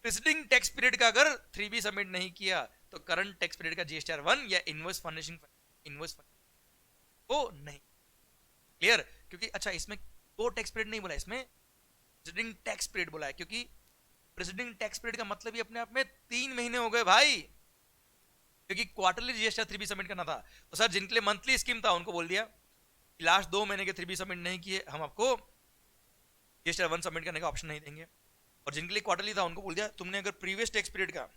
प्रेसिडेंट टैक्स पीरियड का अगर 3B सबमिट नहीं किया तो करंट टैक्स पीरियड का GSTR 1 या इनवॉइस फर्निशिंग वो नहीं। क्लियर? क्योंकि अच्छा इसमें दो टैक्स पीरियड नहीं बोला, इसमें प्रेसिडिंग टैक्स पीरियड बोला है, क्योंकि प्रेसिडिंग टैक्स पीरियड का मतलब ही अपने आप में 3 महीने हो गए भाई, क्योंकि क्वार्टरली जीएसटी 3B सबमिट करना था। तो सर जिनके लिए मंथली स्कीम था उनको बोल दिया लास्ट 2 महीने के 3B सबमिट नहीं किए, हम आपको जीएसटी 1 सबमिट करने का ऑप्शन नहीं देंगे। और जिनके लिए क्वार्टरली था उनको बोल दिया तुमने अगर प्रीवियस टैक्स पीरियड का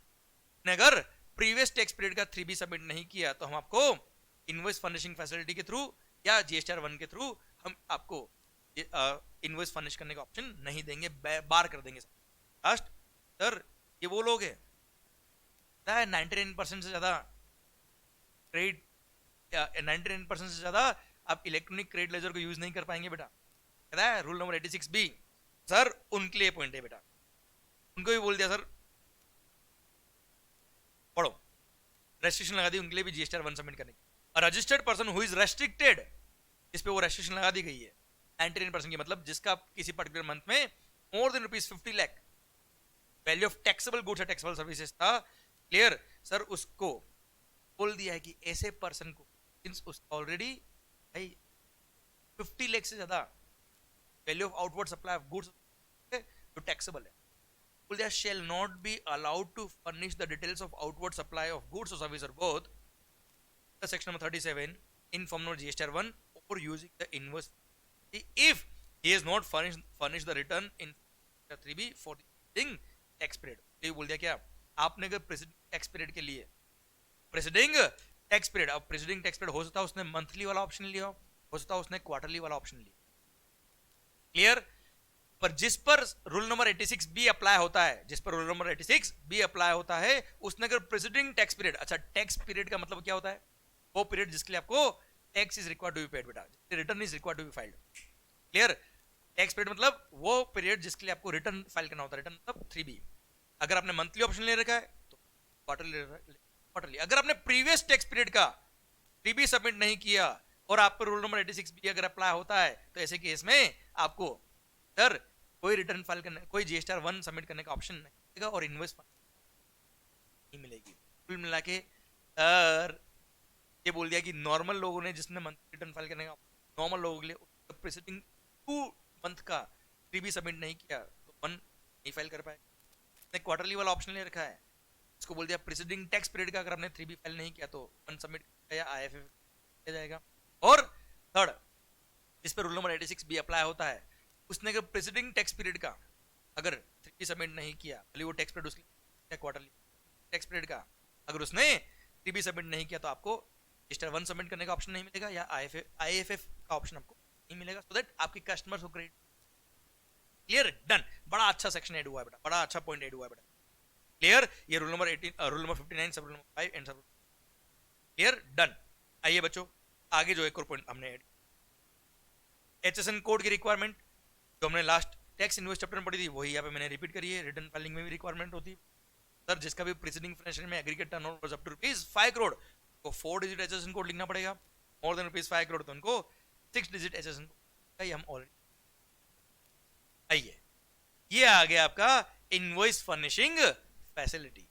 प्रीवियस टैक्स पीरियड का 3B सबमिट नहीं किया तो हम आपको इनवॉइस फर्निशिंग फैसिलिटी के थ्रू या जीएसटी 1 के थ्रू हम आपको इनवॉइस फर्निश करने का ऑप्शन नहीं देंगे, बार कर देंगे। लास्ट सर ये वो लोग है 99% से ज्यादा क्रेडिट, 99% से ज्यादा आप इलेक्ट्रॉनिक क्रेडिट लेजर को यूज नहीं कर पाएंगे बेटा, कहता है रूल नंबर 86B। सर उनके लिए पॉइंट है बेटा, उनको भी बोल दिया सर पढ़ो, रेस्ट्रिक्शन लगा दी उनके लिए भी जीएसटी 1 सबमिट करने की। Registered person who is restricted, इस पे वो रेस्ट्रिक्शन लगा दी गई है 99% की, मतलब जिसका किसी पर्टिकुलर मंथ में more than ₹50 lakh value of taxable goods और टैक्सेबल सर्विसेज था। क्लियर? सर उसको बोल दिया है कि ऐसे पर्सन को सिंस उसका ऑलरेडी भाई 50 लाख से ज्यादा value of outward supply of goods जो टैक्सेबल है, बोल दिया shall not be allowed to furnish the details of outward supply of goods or service or both the section number 37 in form number GSTR1 or using the invoice if he has not furnished the return in 3B for the preceding tax period। ये बोल दिया क्या, आपने अगर presiding tax period के लिए presiding tax period, अब presiding tax period हो सकता है उसने मंथली वाला ऑप्शन लिया हो सकता है उसने क्वार्टरली वाला ऑप्शन लिया। क्लियर? पर जिस पर रूल नंबर 86B अप्लाई होता है, जिस पर रूल नंबर 86B अप्लाई होता है उसने अगर प्रेसिडिंग टैक्स पीरियड, अच्छा टैक्स पीरियड का मतलब क्या होता है, वो पीरियड जिसके लिए आपको tax is required to be paid बेटा, return is required to be filed. Clear? Tax period मतलब वो पीरियड जिसके लिए आपको रिटर्न फाइल करना होता है, रिटर्न मतलब 3B। अगर आपने मंथली ऑप्शन ले रखा है तो क्वार्टरली। अगर आपने प्रीवियस टैक्स पीरियड का 3B सबमिट नहीं किया और आप पर रूल नंबर 86B अगर अप्लाई होता है तो ऐसे केस में आपको सर कोई रिटर्न फाइल करने, कोई जीएसटी 1 सबमिट करने का ऑप्शन नहीं मिलेगा और इनवॉइस नहीं मिलेगी। कुल मिला के सर ये बोल दिया कि नॉर्मल लोगों ने जिसने मंथली रिटर्न फाइल करने का, नॉर्मल लोगों के लिए प्रीसीडिंग 2 मंथ का 3B सबमिट नहीं किया तो 1 नहीं फाइल कर पाए। क्वार्टरली वाला ऑप्शन ले रखा है, इसको बोल दिया प्रीसीडिंग टैक्स पीरियड का अगर आपने 3B फाइल नहीं किया तो 1 सबमिट या IFF किया जाएगा। और थर्ड जिस पर रूल नंबर 86B अप्लाई होता है उसने अगर प्रेसिडिंग टैक्स पीरियड का अगर 3B सबमिट नहीं किया, भले वो टैक्स पीरियड उसके क्वार्टरली टैक्स पीरियड का अगर उसने 3B सबमिट नहीं किया तो आपको रजिस्टर 1 सबमिट करने का ऑप्शन नहीं मिलेगा या IFF का ऑप्शन आपको नहीं मिलेगा, सो दैट आपके कस्टमर्स को क्रेडिट। क्लियर? डन। बड़ा अच्छा सेक्शन ऐड हुआ है बेटा, बड़ा अच्छा पॉइंट ऐड हुआ है बेटा। क्लियर? ये रूल नंबर 18, रूल नंबर 59, सब रूल नंबर 5 एंड सब। क्लियर? डन। आइए बच्चों आगे जो एक और पॉइंट हमने ऐड, HSN कोड की रिक्वायरमेंट जो हमने लास्ट टैक्स इनवॉइस चैप्टर में पढ़ी थी वही यहाँ पे मैंने रिपीट करी है। रिटर्न फाइलिंग में भी रिक्वायरमेंट होती है सर, जिसका भी प्रीसीडिंग फाइनेंशियल में aggregate turnover was up to ₹5 crore तो 4 डिजिट HSN कोड लिखना पड़ेगा, मोर देन ₹5 करोड़ तो उनको 6 डिजिट HSN कोड हम ऑलरेडी। आइए ये आ गया आपका इनवॉइस फर्निशिंग फैसिलिटी।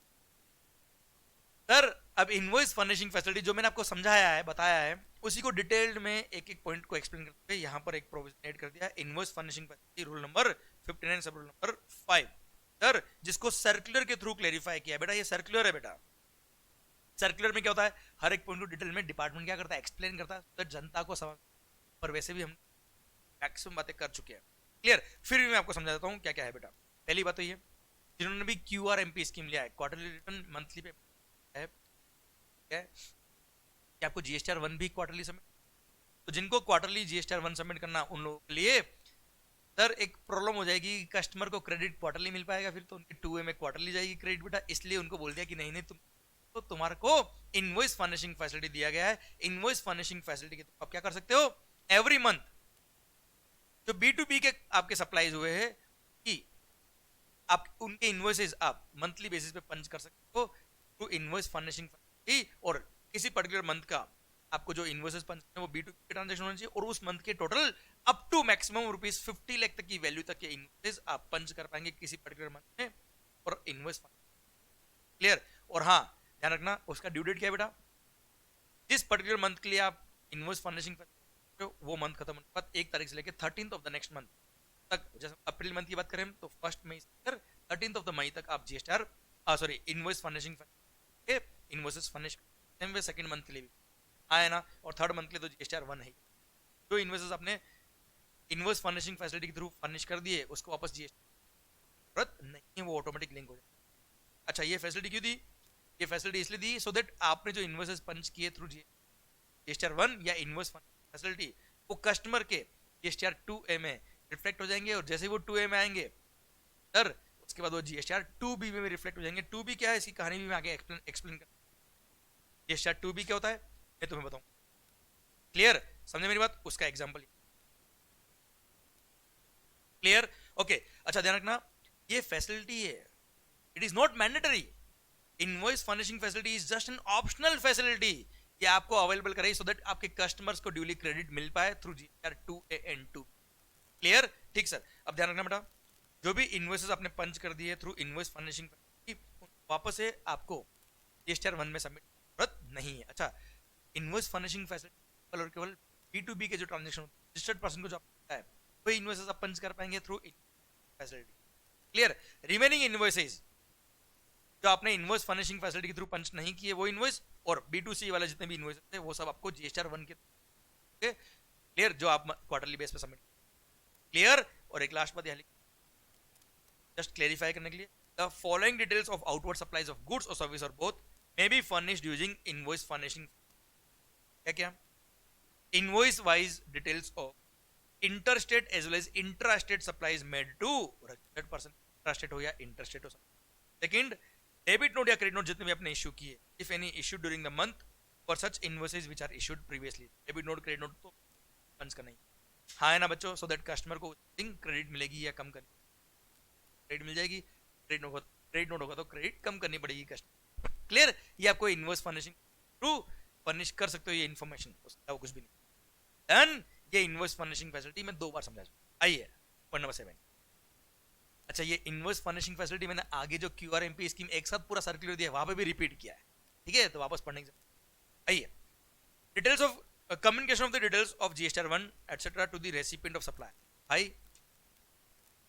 सर अब इनवॉइस फर्निशिंग फैसिलिटी जो मैंने आपको समझाया है, बताया है, उसी को डिटेल्ड में एक एक पॉइंट को एक्सप्लेन करते हुए यहाँ पर एक प्रोविजन ऐड कर दिया है, invoice furnishing facility rule number 59 सब रूल नंबर 5 सर, जिसको सर्कुलर के थ्रू क्लेरिफाई किया बेटा। ये सर्कुलर है बेटा। सर्कुलर में क्या होता है, हर एक पॉइंट को डिटेल में डिपार्टमेंट क्या करता है, एक्सप्लेन करता है तो जनता को समझ, पर वैसे भी हम मैक्सिमम बातें कर चुके हैं। क्लियर? फिर भी मैं आपको समझा देता हूँ क्या क्या है बेटा। पहली बात तो ये जिन्होंने भी QRMP स्कीम लिया है, क्वार्टरली रिटर्न मंथली पे है कि आपको GSTR 1 भी क्वार्टरली सबमिट, तो जिनको क्वार्टरली GSTR 1 सबमिट करना उन लोगों के लिए सर एक प्रॉब्लम हो जाएगी, कस्टमर को क्रेडिट क्वार्टरली मिल पाएगा फिर तो उनके 2A में क्वार्टरली जाएगी क्रेडिट बेटा। इसलिए उनको बोल दिया कि नहीं नहीं तुम तो तुम्हारे को इनवॉइस फर्निशिंग फैसिलिटी दिया गया है। इनवॉइस फर्निशिंग फैसिलिटी के आप क्या कर सकते हो, एवरी मंथ जो B2B के आपके सप्लाईज हुए हैं कि आप उनके इनवॉइसेस आप मंथली बेसिस पे पंच कर सकते हो थ्रू इनवॉइस फर्निशिंग फैसिलिटी। और किसी पर्टिकुलर मंथ का आपको जो इनवॉइसेस पंच है वो B2B ट्रांजैक्शन होना चाहिए और उस मंथ के total up to maximum ₹50 lakh तक की वैल्यू तक के इनवॉइसेस आप पंच कर पाएंगे किसी पर्टिकुलर मंथ में और इनवॉइस। क्लियर? और हाँ ध्यान रखना उसका ड्यू डेट क्या है बेटा, जिस पर्टिकुलर मंथ के लिए आप इनवॉइस फर्निशिंग वो मंथ खत्म होने के बाद 1 तारीख से लेकर 13th of the next month तक, जैसे अप्रैल मंथ की बात करें तो 1 मई से 13th ऑफ द मई तक आप जीएसटीआर सॉरी इनवॉइस फर्निशिंग के invoices furnish same way second month के लिए भी आया ना, और थर्ड मंथ के लिए तो जीएसटीआर 1 है। जो इनवॉइसेस आपने इनवॉइस फर्निशिंग फैसिलिटी के थ्रू फर्निश कर दिए उसको वापस जीएसटी जरूरत नहीं है, वो ऑटोमेटिक लिंक हो जाए। अच्छा, ये फैसिलिटी क्यों दी? ये फैसिलिटी इसलिए दी सो दैट आपने जो इनवॉइसेस पंच किए थ्रू जीएसटीआर 1 या इनवॉइस फैसिलिटी वो कस्टमर के जीएसटीआर 2A में रिफ्लेक्ट हो जाएंगे, और जैसे वो 2A में आएंगे सर उसके बाद वो जीएसटीआर 2B में रिफ्लेक्ट हो जाएंगे। 2B क्या है, इसकी कहानी भी मैं आगे एक्सप्लेन कर। जीएसटीआर 2B क्या होता है मैं तुम्हें बताऊं। क्लियर, समझे मेरी बात? उसका एग्जांपल क्लियर, ओके। अच्छा ध्यान रखना, ये फैसिलिटी है, it is not mandatory. Invoice furnishing facility is just an optional facility. ये आपको अवेलेबल कराई सो दैट आपके कस्टमर्स को ड्यूली क्रेडिट मिल पाए through GSTR 2A and 2। Clear, ठीक सर। अब ध्यान रखना बेटा, जो भी इनवॉइसेस आपने पंच कर दिए थ्रू इनवॉइस फर्निशिंग वापस से आपको जीएसटीआर 1 में सबमिट जरूरत नहीं है। अच्छा, इनवॉइस फर्निशिंग फैसिलिटी केवल B2B के जो ट्रांजेक्शन रजिस्टर्ड पर्सन को जो आपको है वही इनवॉइसेस आप पंच कर पाएंगे through facility. Clear, remaining invoices जो आपने इनवॉइस फर्निशिंग फैसिलिटी के थ्रू पंच नहीं किए वो इनवॉइस, और B2C वाले जितने भी इनवॉइस थे वो सब आपको जीएसटीआर 1 के क्लियर जो आप क्वार्टरली बेस पे सबमिट। क्लियर, और एक लास्ट बात यहाँ जस्ट क्लेरिफाई करने के लिए, the following details of outward supplies of goods और सर्विस और both may be furnished using invoice furnishing. क्या क्या? Invoice wise details of interstate as well as intrastate supplies made to registered person, intrastate हो या interstate हो। Second, debit note या credit note जितने भी आपने इशू किए, if any issued during the month for such invoices which are issued previously. Debit note credit note तो पंच का नहीं, हाँ है ना बच्चों, सो दैट कस्टमर को क्रेडिट मिलेगी या कम करनी, क्रेडिट मिल जाएगी, क्रेडिट नोट होगा तो क्रेडिट कम करनी पड़ेगी कस्टमर। क्लियर, ये आपको इनवॉइस फर्निशिंग थ्रू फर्निश कर सकते हो ये इन्फॉर्मेशन, उसका कुछ भी नहीं। डन, ये इनवॉइस फर्निशिंग फैसिलिटी मैं 2 बार समझा। आइए पॉइंट नंबर 7। अच्छा, ये इनवॉइस फर्निशिंग फैसिलिटी मैंने आगे जो QRMP स्कीम एक साथ पूरा सर्कुलर दिया वहां पे भी रिपीट किया है, ठीक है, तो वापस पढ़ने की। आइए, details of communication of the details of GSTR 1 etc. to the recipient of supply। भाई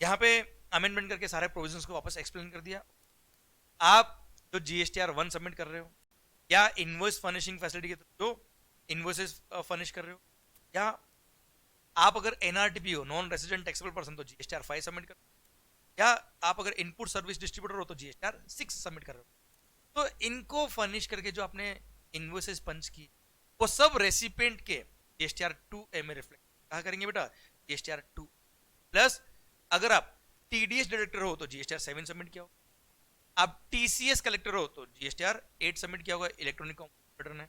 यहाँ पे अमेंडमेंट करके सारे प्रोविजंस को वापस एक्सप्लेन कर दिया। आप जो GSTR 1 सबमिट कर रहे हो या इनवॉइस फर्निशिंग फैसिलिटी के जो इनवॉइसेस फर्निश कर रहे हो, या आप अगर NRTP हो, नॉन रेसिडेंट टैक्सेबल पर्सन, तो GSTR 5 सबमिट कर, या आप अगर इनपुट सर्विस डिस्ट्रीब्यूटर हो तो GSTR 6 सबमिट कर रहे हो। तो इनको फर्निश करके जो आपने इनवॉइसेस पंच की वो सब रेसिपिएंट के जीएसटीआर 2A में रिफ्लेक्ट कहा करेंगे बेटा, जीएसटीआर 2 प्लस अगर आप TDS डायरेक्टर हो तो जीएसटीआर 7 सबमिट किया होगा, आप TCS कलेक्टर हो तो जीएसटीआर 8 सबमिट किया होगा इलेक्ट्रॉनिक कंप्यूटर ने,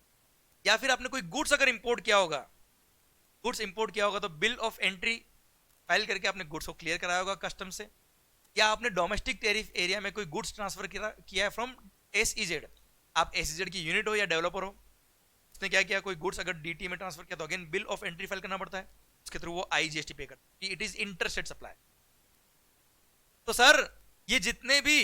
या फिर आपने कोई गुड्स अगर इंपोर्ट किया होगा, गुड्स इंपोर्ट किया होगा तो बिल ऑफ एंट्री फाइल करके आपने गुड्स को क्लियर कराया होगा कस्टम से, या आपने डोमेस्टिक टेरिफ एरिया में कोई गुड्स ट्रांसफर किया है फ्रॉम SEZ, आप SEZ की यूनिट हो या डेवलपर हो, उसने क्या किया, कोई गुड्स अगर DT में ट्रांसफर किया तो again bill of entry file करना पड़ता है, उसके थ्रू वो IGST पे करता है, इट इज इंटरस्टेट सप्लाई। तो सर ये जितने भी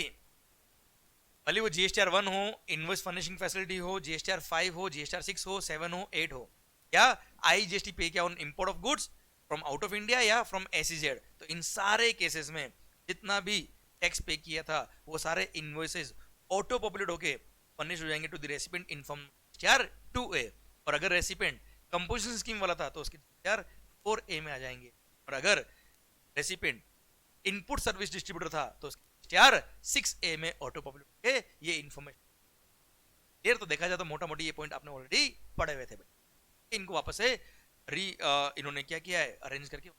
भले वो GSTR 1 हो, इनवॉइस फर्निशिंग फैसिलिटी हो, GSTR 5 हो, GSTR 6 हो, 7 हो, 8 हो, या IGST पे किया on import of goods from out of India या फ्रॉम SEZ, तो इन सारे केसेस में जितना भी टैक्स पे किया था वो सारे इनवॉइसेस ऑटो पॉपुलेट होके फर्निश हो जाएंगे to the recipient in form GSTR 2A। और अगर रेसिपिएंट कंपोजिशन स्कीम वाला था तो उसके GSTR 4A में आ जाएंगे, और अगर रेसिपिएंट इनपुट सर्विस डिस्ट्रीब्यूटर था तो उसके GSTR 6A में ऑटो पॉपुलेट होके ये इन्फॉर्मेशन क्लियर। तो देखा जाए तो मोटा मोटी ये पॉइंट आपने ऑलरेडी पढ़े हुए थे, इनको वापस से इन्होंने क्या किया है, अरेंज करके।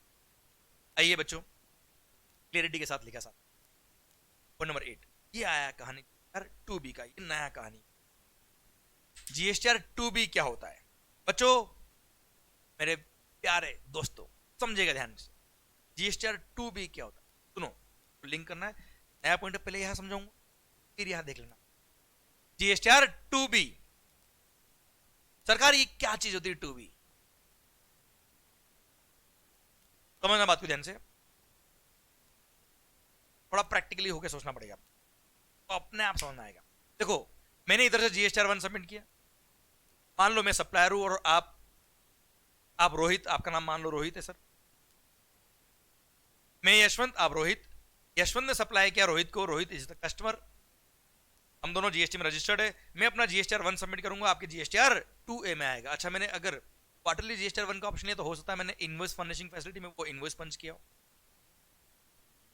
आइए बच्चों क्लियरिटी के साथ लिखा साथ पॉइंट नंबर 8, ये आया कहानी GSTR 2B का, ये नया कहानी। GSTR 2B क्या होता है बच्चों, मेरे प्यारे दोस्तों समझेगा ध्यान से, GSTR 2B क्या होता है सुनो, तो लिंक करना है, नया पॉइंट पहले यहां समझाऊंगा फिर यहां देख लेना। GSTR 2B सरकार ये क्या चीज होती है 2B, समझना बात को ध्यान से, थोड़ा प्रैक्टिकली होकर सोचना पड़ेगा तो अपने आप समझ आएगा। देखो मैंने इधर से GSTR 1 सबमिट किया, मान लो मैं सप्लायर हूं और आप रोहित, आपका नाम मान लो रोहित है सर, मैं यशवंत, आप रोहित, यशवंत ने सप्लाई किया रोहित को, रोहित इज द कस्टमर, हम दोनों जीएसटी में रजिस्टर्ड है, मैं अपना जीएसटीआर 1 सबमिट करूंगा, आपके जीएसटीआर 2A में आएगा। अच्छा, मैंने अगर क्वार्टरली जीएसटीआर 1 का ऑप्शन लिया तो हो सकता है मैंने इनवॉइस फर्निशिंग फैसिलिटी में वो इनवॉइस पंच किया हो,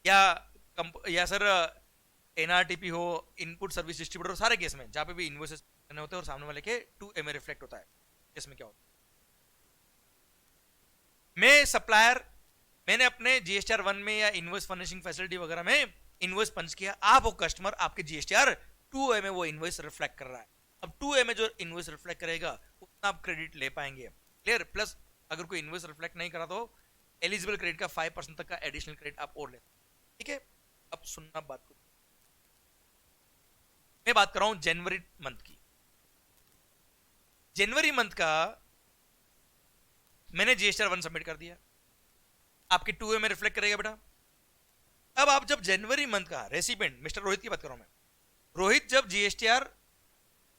या सर एनआरटीपी हो, इनपुट सर्विस डिस्ट्रीब्यूटर हो, सारे केस में जहां पे भी इनवॉइसेस करने होते हैं और सामने वाले के 2A में रिफ्लेक्ट होता है, इसमें क्या होता है, मैं सप्लायर, मैंने अपने जीएसटीआर 1 में या इनवॉइस फर्निशिंग फैसिलिटी वगैरह में इनवॉइस पंच किया, आप वो कस्टमर, आपके जीएसटीआर 2A में वो इनवॉइस रिफ्लेक्ट कर रहा है। अब 2A में जो इनवॉइस रिफ्लेक्ट करेगा उतना आप क्रेडिट ले पाएंगे, क्लियर। प्लस अगर कोई इनवॉइस रिफ्लेक्ट नहीं करा तो एलिजिबल क्रेडिट का 5% तक का एडिशनल क्रेडिट आप और लेते, ठीक है। अब सुनना बात को, मैं बात कर रहा हूं जनवरी मंथ की। जनवरी मंथ का मैंने जीएसटीआर 1 सबमिट कर दिया, आपके 2A में रिफ्लेक्ट करेगा बेटा। अब आप जब जनवरी मंथ का रेसिपेंट, मिस्टर रोहित की बात कर रहा हूं मैं, रोहित जब जीएसटीआर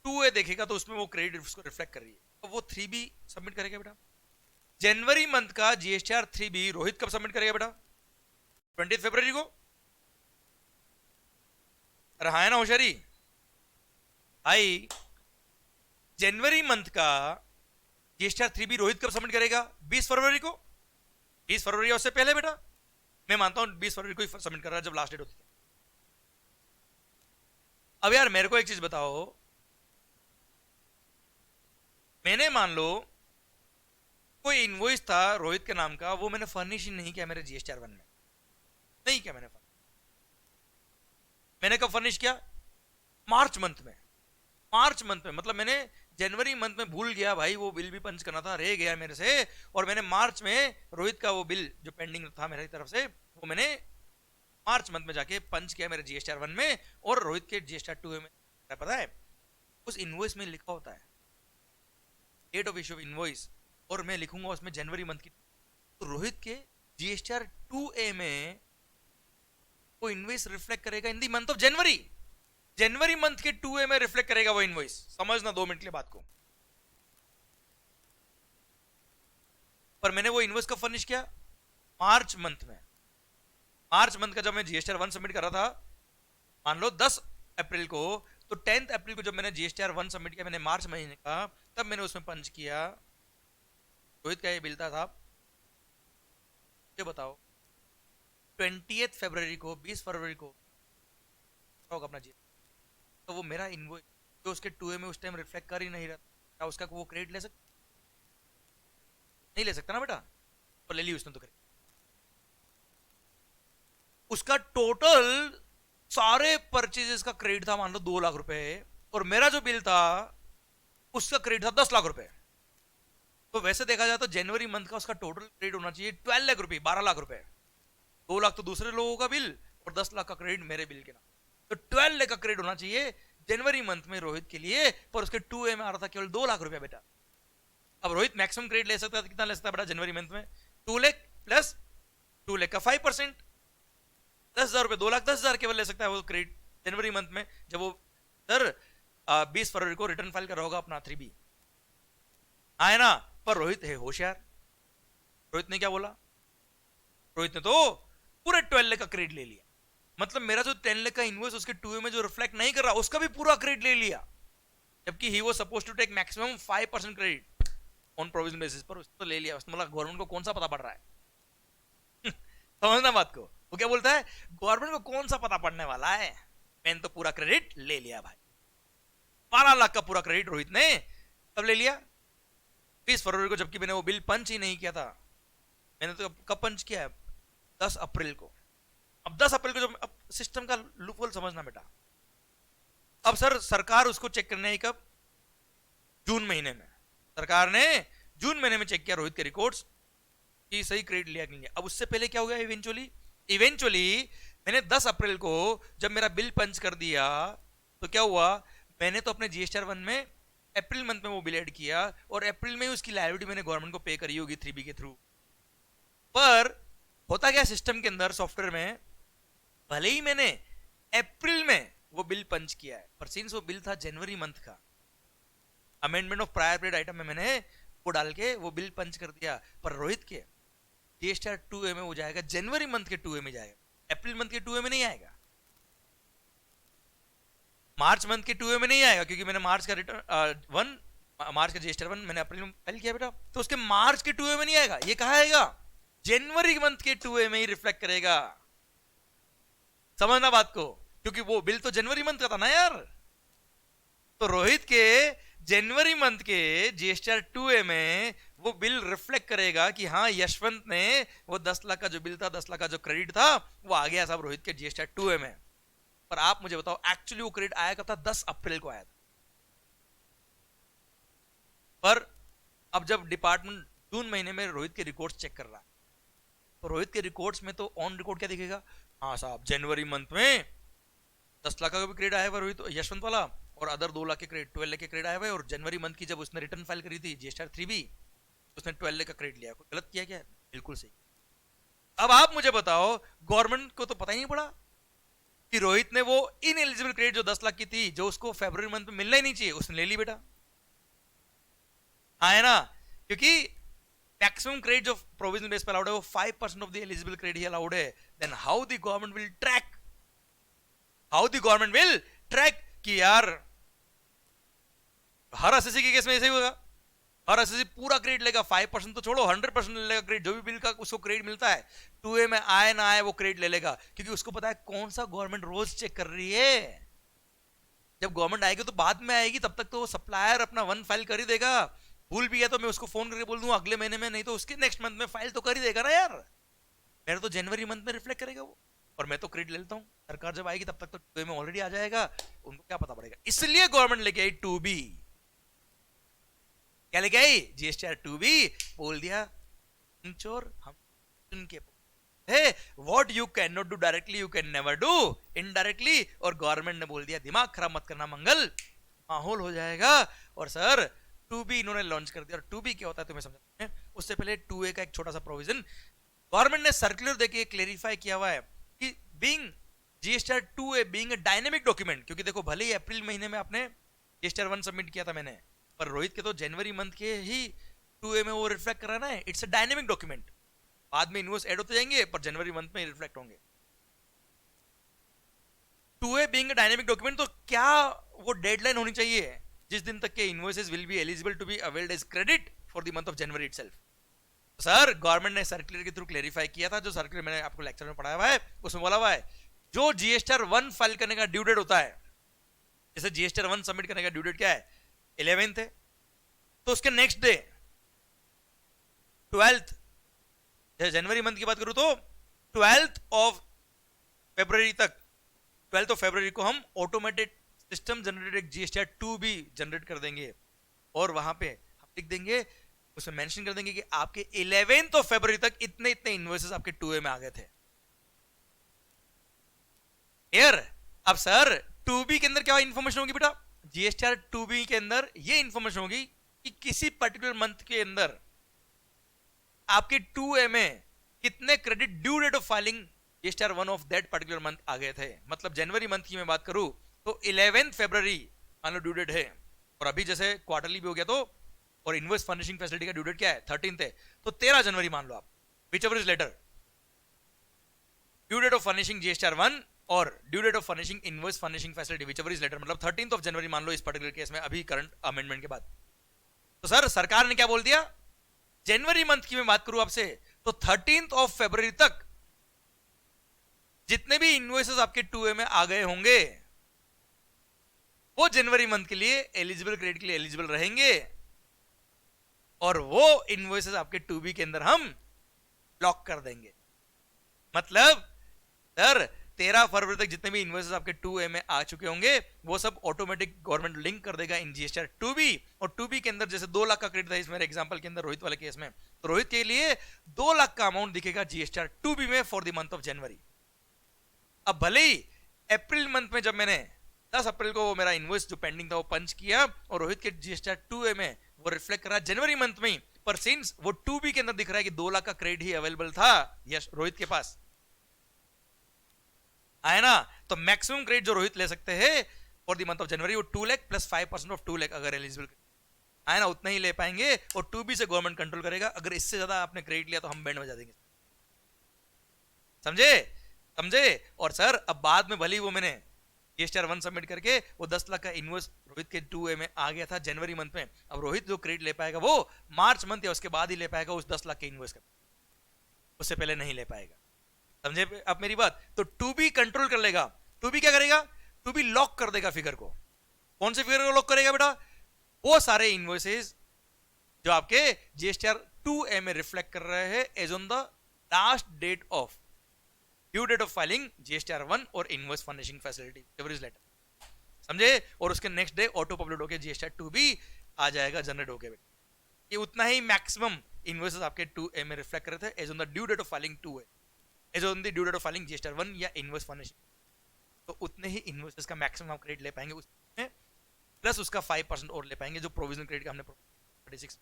2A देखेगा तो उसमें वो क्रेडिट उसको रिफ्लेक्ट कर रही है, तो वो 3B सबमिट करेगा बेटा। जनवरी मंथ का जीएसटीआर 3B रोहित कब सबमिट करेगा बेटा? 20 फरवरी को। रहा है ना होशियारी भाई। जनवरी मंथ का जीएसटीआर 3B रोहित कब सबमिट करेगा? 20 फरवरी को। 20 फरवरी उससे पहले बेटा, मैं मानता हूं 20 फरवरी को ही सबमिट कर रहा है जब लास्ट डेट होती है। अब यार मेरे को एक चीज बताओ, मैंने मान लो कोई इनवॉइस था रोहित के नाम का, वो मैंने फर्निश ही नहीं किया मेरे जीएसटीआर 1 में, नहीं किया मैंने कब फर्निश किया? मार्च मंथ में। मार्च मंथ में मतलब मैंने जनवरी मंथ में भूल गया भाई, वो बिल भी पंच करना था, रह गया मेरे से, और मैंने मार्च में रोहित का वो बिल जो पेंडिंग था मेरी तरफ से, वो मैंने मार्च मंथ में जाके पंच किया मेरे जीएसटीआर 1 में, और रोहित के जीएसटीआर 2 में पता है उस इनवॉइस में लिखा होता है date of issue of invoice, और मैं लिखूंगा उसमें जनवरी मंथ की। तो रोहित के जीएसटीआर 2A में वो इनवॉइस रिफ्लेक्ट करेगा in the month of January. January month के 2A में रिफ्लेक्ट करेगा वो इनवॉइस, समझना 2 मिनट के बात को। पर मैंने वो इनवॉइस कब फर्निश किया? मार्च मंथ में। मार्च मंथ का जब मैं जीएसटीआर 1 सबमिट कर रहा था, मान लो 10 अप्रैल को, तो 10 अप्रैल को जब मैंने जीएसटीआर 1 सबमिट किया मैंने मार्च महीने का, तब मैंने उसमें पंच किया रोहित का ये बिल था साहब, ये बताओ 20 फरवरी को, 20 फरवरी को होगा अपना जी, तो वो मेरा इनवॉइस जो उसके 2A में उस टाइम रिफ्लेक्ट कर ही नहीं रहा, क्या उसका वो क्रेडिट ले सकता? नहीं ले सकता ना बेटा, तो ले ली उसने तो क्रेडिट। उसका टोटल सारे परचेजेस का क्रेडिट था मान लो 2 लाख रुपए, और मेरा जो बिल था उसका क्रेडिट था 10 लाख रुपए। तो वैसे देखा जाए तो जनवरी मंथ का उसका टोटल क्रेडिट होना चाहिए 12 लाख रुपए, 12 लाख रुपए। 2 लाख तो दूसरे लोगों का बिल और 10 लाख का क्रेडिट मेरे बिल के नाम, तो 12 लाख का क्रेडिट होना चाहिए जनवरी मंथ में रोहित के लिए, पर उसके 2A में आ रहा था केवल 2 लाख रुपया बेटा। अब रोहित मैक्सिमम क्रेडिट ले सकता है, कितना ले सकता है बेटा जनवरी मंथ में? 2 लाख प्लस 2 लाख का 5%, 10,000 रुपए, 2 लाख 10,000 केवल ले सकता है वो क्रेडिट जनवरी मंथ में, जब वो सर 20 फरवरी को रिटर्न फाइल कर रहा होगा अपना 3B, आए ना। पर रोहित है होशियार, रोहित ने क्या बोला? रोहित ने तो पूरे 12 लाख का क्रेडिट ले लिया, मतलब मेरा जो 10 लाख का इनवॉइस उसके 2A में जो रिफ्लेक्ट नहीं कर रहा उसका भी पूरा क्रेडिट ले लिया, जबकि he was supposed to take maximum 5% credit on provision basis, पर उसने तो ले लिया। उसने बोला गवर्नमेंट को कौन सा पता पड़ रहा है समझना बात को। वो क्या बोलता है, गवर्नमेंट को कौन सा पता पड़ने वाला है, मैंने तो पूरा क्रेडिट ले लिया भाई। 12 लाख का पूरा क्रेडिट रोहित ने तब ले लिया 20 फरवरी को, जबकि मैंने वो बिल पंच ही नहीं किया था। मैंने तो कब पंच किया है? 10 अप्रैल को। अब 10 अप्रैल को, जब अब सिस्टम का लूपहोल समझना बेटा। अब सर सरकार उसको चेक करने आई कब? जून महीने में। सरकार ने जून महीने में चेक किया रोहित के रिकॉर्ड्स कि सही क्रेडिट लिया कि नहीं। अब उससे पहले क्या हो गया? इवेंचुअली मैंने 10 अप्रैल को जब मेरा बिल पंच कर दिया तो क्या हुआ, मैंने तो अपने जीएसटीआर 1 में अप्रैल मंथ में वो बिल ऐड किया, और अप्रैल में ही उसकी लायबिलिटी मैंने गवर्नमेंट को पे करी होगी 3B के थ्रू। पर होता क्या सिस्टम के अंदर, सॉफ्टवेयर में, भले ही मैंने अप्रैल में वो बिल पंच किया है, पर सिंस वो बिल था जनवरी मंथ का, amendment of prior period item में मैंने वो डाल के वो बिल पंच कर दिया, पर रोहित के जीएसटी 2A में वो जाएगा जनवरी मंथ के 2A में जाएगा, अप्रैल मंथ के 2A में नहीं आएगा, मार्च मंथ के 2A में नहीं आएगा, क्योंकि मैंने मार्च का रिटर्न मार्च का जीएसटी 1 मैंने अप्रैल में फाइल किया बेटा, तो उसके मार्च के 2A में नहीं आएगा, ये कहा आएगा जनवरी मंथ के 2A में ही रिफ्लेक्ट करेगा। समझना बात को, क्योंकि वो बिल तो जनवरी मंथ का था ना यार। तो रोहित के जनवरी मंथ के जीएसटीआर 2A में वो बिल रिफ्लेक्ट करेगा कि हाँ यशवंत ने वो 10 लाख का जो बिल था, 10 लाख का जो क्रेडिट था वो आ गया साहब रोहित के जीएसटीआर 2A में। पर आप मुझे बताओ एक्चुअली वो क्रेडिट आया कब था? 10 अप्रैल को आया था। पर अब जब डिपार्टमेंट जून महीने में रोहित के रिकॉर्ड्स चेक कर रहा है, तो रोहित के रिकॉर्ड्स में तो ऑन रिकॉर्ड क्या दिखेगा? हाँ साहब जनवरी मंथ में 10 लाख का भी क्रेडिट आया हुआ रोहित यशवंत वाला, और अदर 2 लाख के क्रेडिट 12 लाख के क्रेडिट आया हुआ है, और जनवरी मंथ की जब उसने रिटर्न फाइल करी थी जीएसटीआर 3B उसने 12 लाख का क्रेडिट लिया। कोई गलत किया क्या? बिल्कुल सही। अब आप मुझे बताओ गवर्नमेंट को तो पता ही नहीं पड़ा कि रोहित ने वो इनएलिजिबल क्रेडिट जो 10 लाख की थी, जो उसको फरवरी मंथ में मिलना ही नहीं चाहिए, उसने ले ली बेटा। हाँ है ना, क्योंकि मैक्सिमम क्रेडिट जो प्रोविजन बेस पे अलाउड है वो 5% ऑफ द एलिजिबल क्रेडिट ही अलाउड है। Then how the government will track कि यार हर एसएससी के केस में ऐसे ही होगा, हर एसएससी पूरा क्रेडिट लेगा, 5% तो छोड़ो 100% लेगा क्रेडिट, जो भी बिल का उसको क्रेडिट मिलता है 2A में आए ना आए वो क्रेडिट ले लेगा, क्योंकि उसको पता है कौन सा गवर्नमेंट रोज चेक कर रही है। जब गवर्नमेंट आएगी तो बाद में आएगी, तब तक तो सप्लायर अपना 1 फाइल कर ही देगा। भूल भी गया तो मैं उसको फोन करके बोल दूंगा अगले महीने में, नहीं तो उसके नेक्स्ट मंथ में फाइल तो कर ही देगा ना यार। मेरा तो जनवरी मंथ में रिफ्लेक्ट करेगा वो, और मैं तो क्रेडिट ले लेता हूँ। सरकार जब आएगी तब तक तो 2A में ऑलरेडी आ जाएगा, उनको क्या पता पड़ेगा। इसलिए गवर्नमेंट लेके आई 2B। क्या लेके आई? GSTR 2B। बोल दिया चोर हम उनके है, what you can not do directly you can never do indirectly. और गवर्नमेंट ने बोल दिया दिमाग खराब मत करना मंगल, माहौल हो जाएगा। और सर 2B इन्होंने लॉन्च कर दिया। और 2B क्या होता है तुम्हें समझना है, उससे पहले 2A का एक छोटा सा प्रोविजन गवर्नमेंट ने सर्कुलर देके क्लेरिफाई किया हुआ है कि being GSTR 2A being a dynamic document, क्योंकि देखो भले ही अप्रैल महीने में आपने जीएसटीआर 1 सबमिट किया था मैंने, पर रोहित के तो जनवरी मंथ के ही 2A में वो रिफ्लेक्ट कराना है। इट्स अ डायनेमिक डॉक्यूमेंट, बाद में इनवॉइस ऐड होते जाएंगे पर जनवरी मंथ में रिफ्लेक्ट होंगे। 2A being a dynamic document, तो क्या वो डेडलाइन होनी चाहिए जिस दिन तक के invoices will be eligible to be availed as credit for the month of January itself. Sir government ने सर्कुलर के थ्रू क्लेरिफाई किया था, जो सर्कुलर मैंने आपको लेक्चर में पढ़ाया हुआ है उसमें बोला हुआ है जो जीएसटीआर 1 फाइल करने का ड्यू डेट होता है, जैसे जीएसटीआर 1 सबमिट करने का ड्यू डेट क्या है 11th है, तो उसके नेक्स्ट डे 12th, जनवरी मंथ की बात करूं तो 12th ऑफ फरवरी तक, 12th ऑफ फरवरी को हम automated system generated GSTR 2B generate कर देंगे, और वहां पे हम लिख देंगे, उसमें मेंशन कर देंगे कि आपके 11th ऑफ फरवरी तक इतने इतने इनवॉइसेस आपके 2A में आ गए थे यार। अब सर 2B के अंदर क्या इंफॉर्मेशन होगी बेटा? जीएसटीआर 2B के अंदर ये इंफॉर्मेशन होगी कि किसी पर्टिकुलर मंथ के अंदर आपके 2A में कितने credit due date of filing GSTR 1 of that particular month आ गए थे। मतलब जनवरी मंथ की मैं बात करूं तो 11th फरवरी मान लो ड्यू डेट है, और अभी जैसे क्वार्टरली भी हो गया तो, और इनवॉइस फर्निशिंग फैसिलिटी का ड्यू डेट क्या है 13th है, तो 13 जनवरी मान लो आप, whichever is later, due date of furnishing GSTR 1 और due date of furnishing invoice furnishing facility whichever is later, मतलब 13th ऑफ जनवरी मान लो इस पर्टिकुलर केस में, अभी करंट अमेंडमेंट के बाद। तो सर सरकार ने क्या बोल दिया, जनवरी मंथ की मैं बात करूं आपसे तो 13th ऑफ फरवरी तक जितने भी इनवॉइसेस आपके 2A में आ गए होंगे वो जनवरी मंथ के लिए एलिजिबल क्रेडिट के लिए एलिजिबल रहेंगे, और वो इनवॉइसेस आपके 2B के अंदर हम लॉक कर देंगे। मतलब सर 13 फरवरी तक जितने भी इनवॉइसेस आपके 2A में आ चुके होंगे वो सब ऑटोमेटिक गवर्नमेंट लिंक कर देगा इन जीएसटीआर 2B, और 2B के अंदर जैसे 2 लाख का क्रेडिट था इस मेरे एग्जांपल के अंदर रोहित वाले केस में, तो रोहित के लिए 2 लाख का अमाउंट दिखेगा जीएसटीआर 2B में फॉर द मंथ ऑफ जनवरी। अब भले ही अप्रैल मंथ में जब मैंने 10 अप्रैल को वो मेरा इनवॉइस जो पेंडिंग था वो पंच किया और रोहित के जीएसटीआर 2A में वो रिफ्लेक्ट करा जनवरी मंथ में ही, पर सिंस वो 2B के अंदर दिख रहा है कि 2 लाख का क्रेडिट ही अवेलेबल था यस रोहित के पास है ना, तो मैक्सिमम क्रेडिट जो रोहित ले सकते हैं फॉर द मंथ ऑफ जनवरी वो 2 लाख प्लस 5% ऑफ 2 लाख अगर एलिजिबल है ना, उतना ही ले पाएंगे और 2B से गवर्नमेंट कंट्रोल करेगा। अगर इससे ज्यादा आपने क्रेडिट लिया तो हम बैंड बजा देंगे, समझे समझे। और सर अब बाद में भली वो मैंने जीएसटीआर 1 सबमिट करके वो 10 लाख का इनवॉइस रोहित के 2A में आ गया था जनवरी मंथ में। अब रोहित जो क्रेडिट ले पाएगा वो मार्च मंथ या उसके बाद ही ले पाएगा उस 10 लाख के इनवॉइस का, उससे पहले नहीं ले पाएगा, समझे अब मेरी बात। तो 2B कंट्रोल कर लेगा। 2B क्या करेगा, 2B लॉक कर देगा फिगर को। कौन से फिगर को लॉक करेगा बेटा, वो सारे इनवॉइसेस जो आपके जीएसटीआर 2A में रिफ्लेक्ट कर रहे हैं as on the last date of due date of filing GSTR 1 और invoice furnishing facility average later, समझे। और उसके नेक्स्ट डे ऑटो पब्लिश होकर जीएसटीआर 2B आ जाएगा जनरेट होके। ये उतना ही मैक्सिमम इनवॉइसेस आपके 2A में रिफ्लेक्ट कर रहे थे as on the due date of filing 2A, as on the due date of filing GSTR 1 या इनवॉइस फर्निशिंग। तो उतने ही इनवॉइसेस का मैक्सिमम आप क्रेडिट ले पाएंगे उसमें, प्लस उसका 5% और ले पाएंगे जो प्रोविजनल क्रेडिट का हमने 36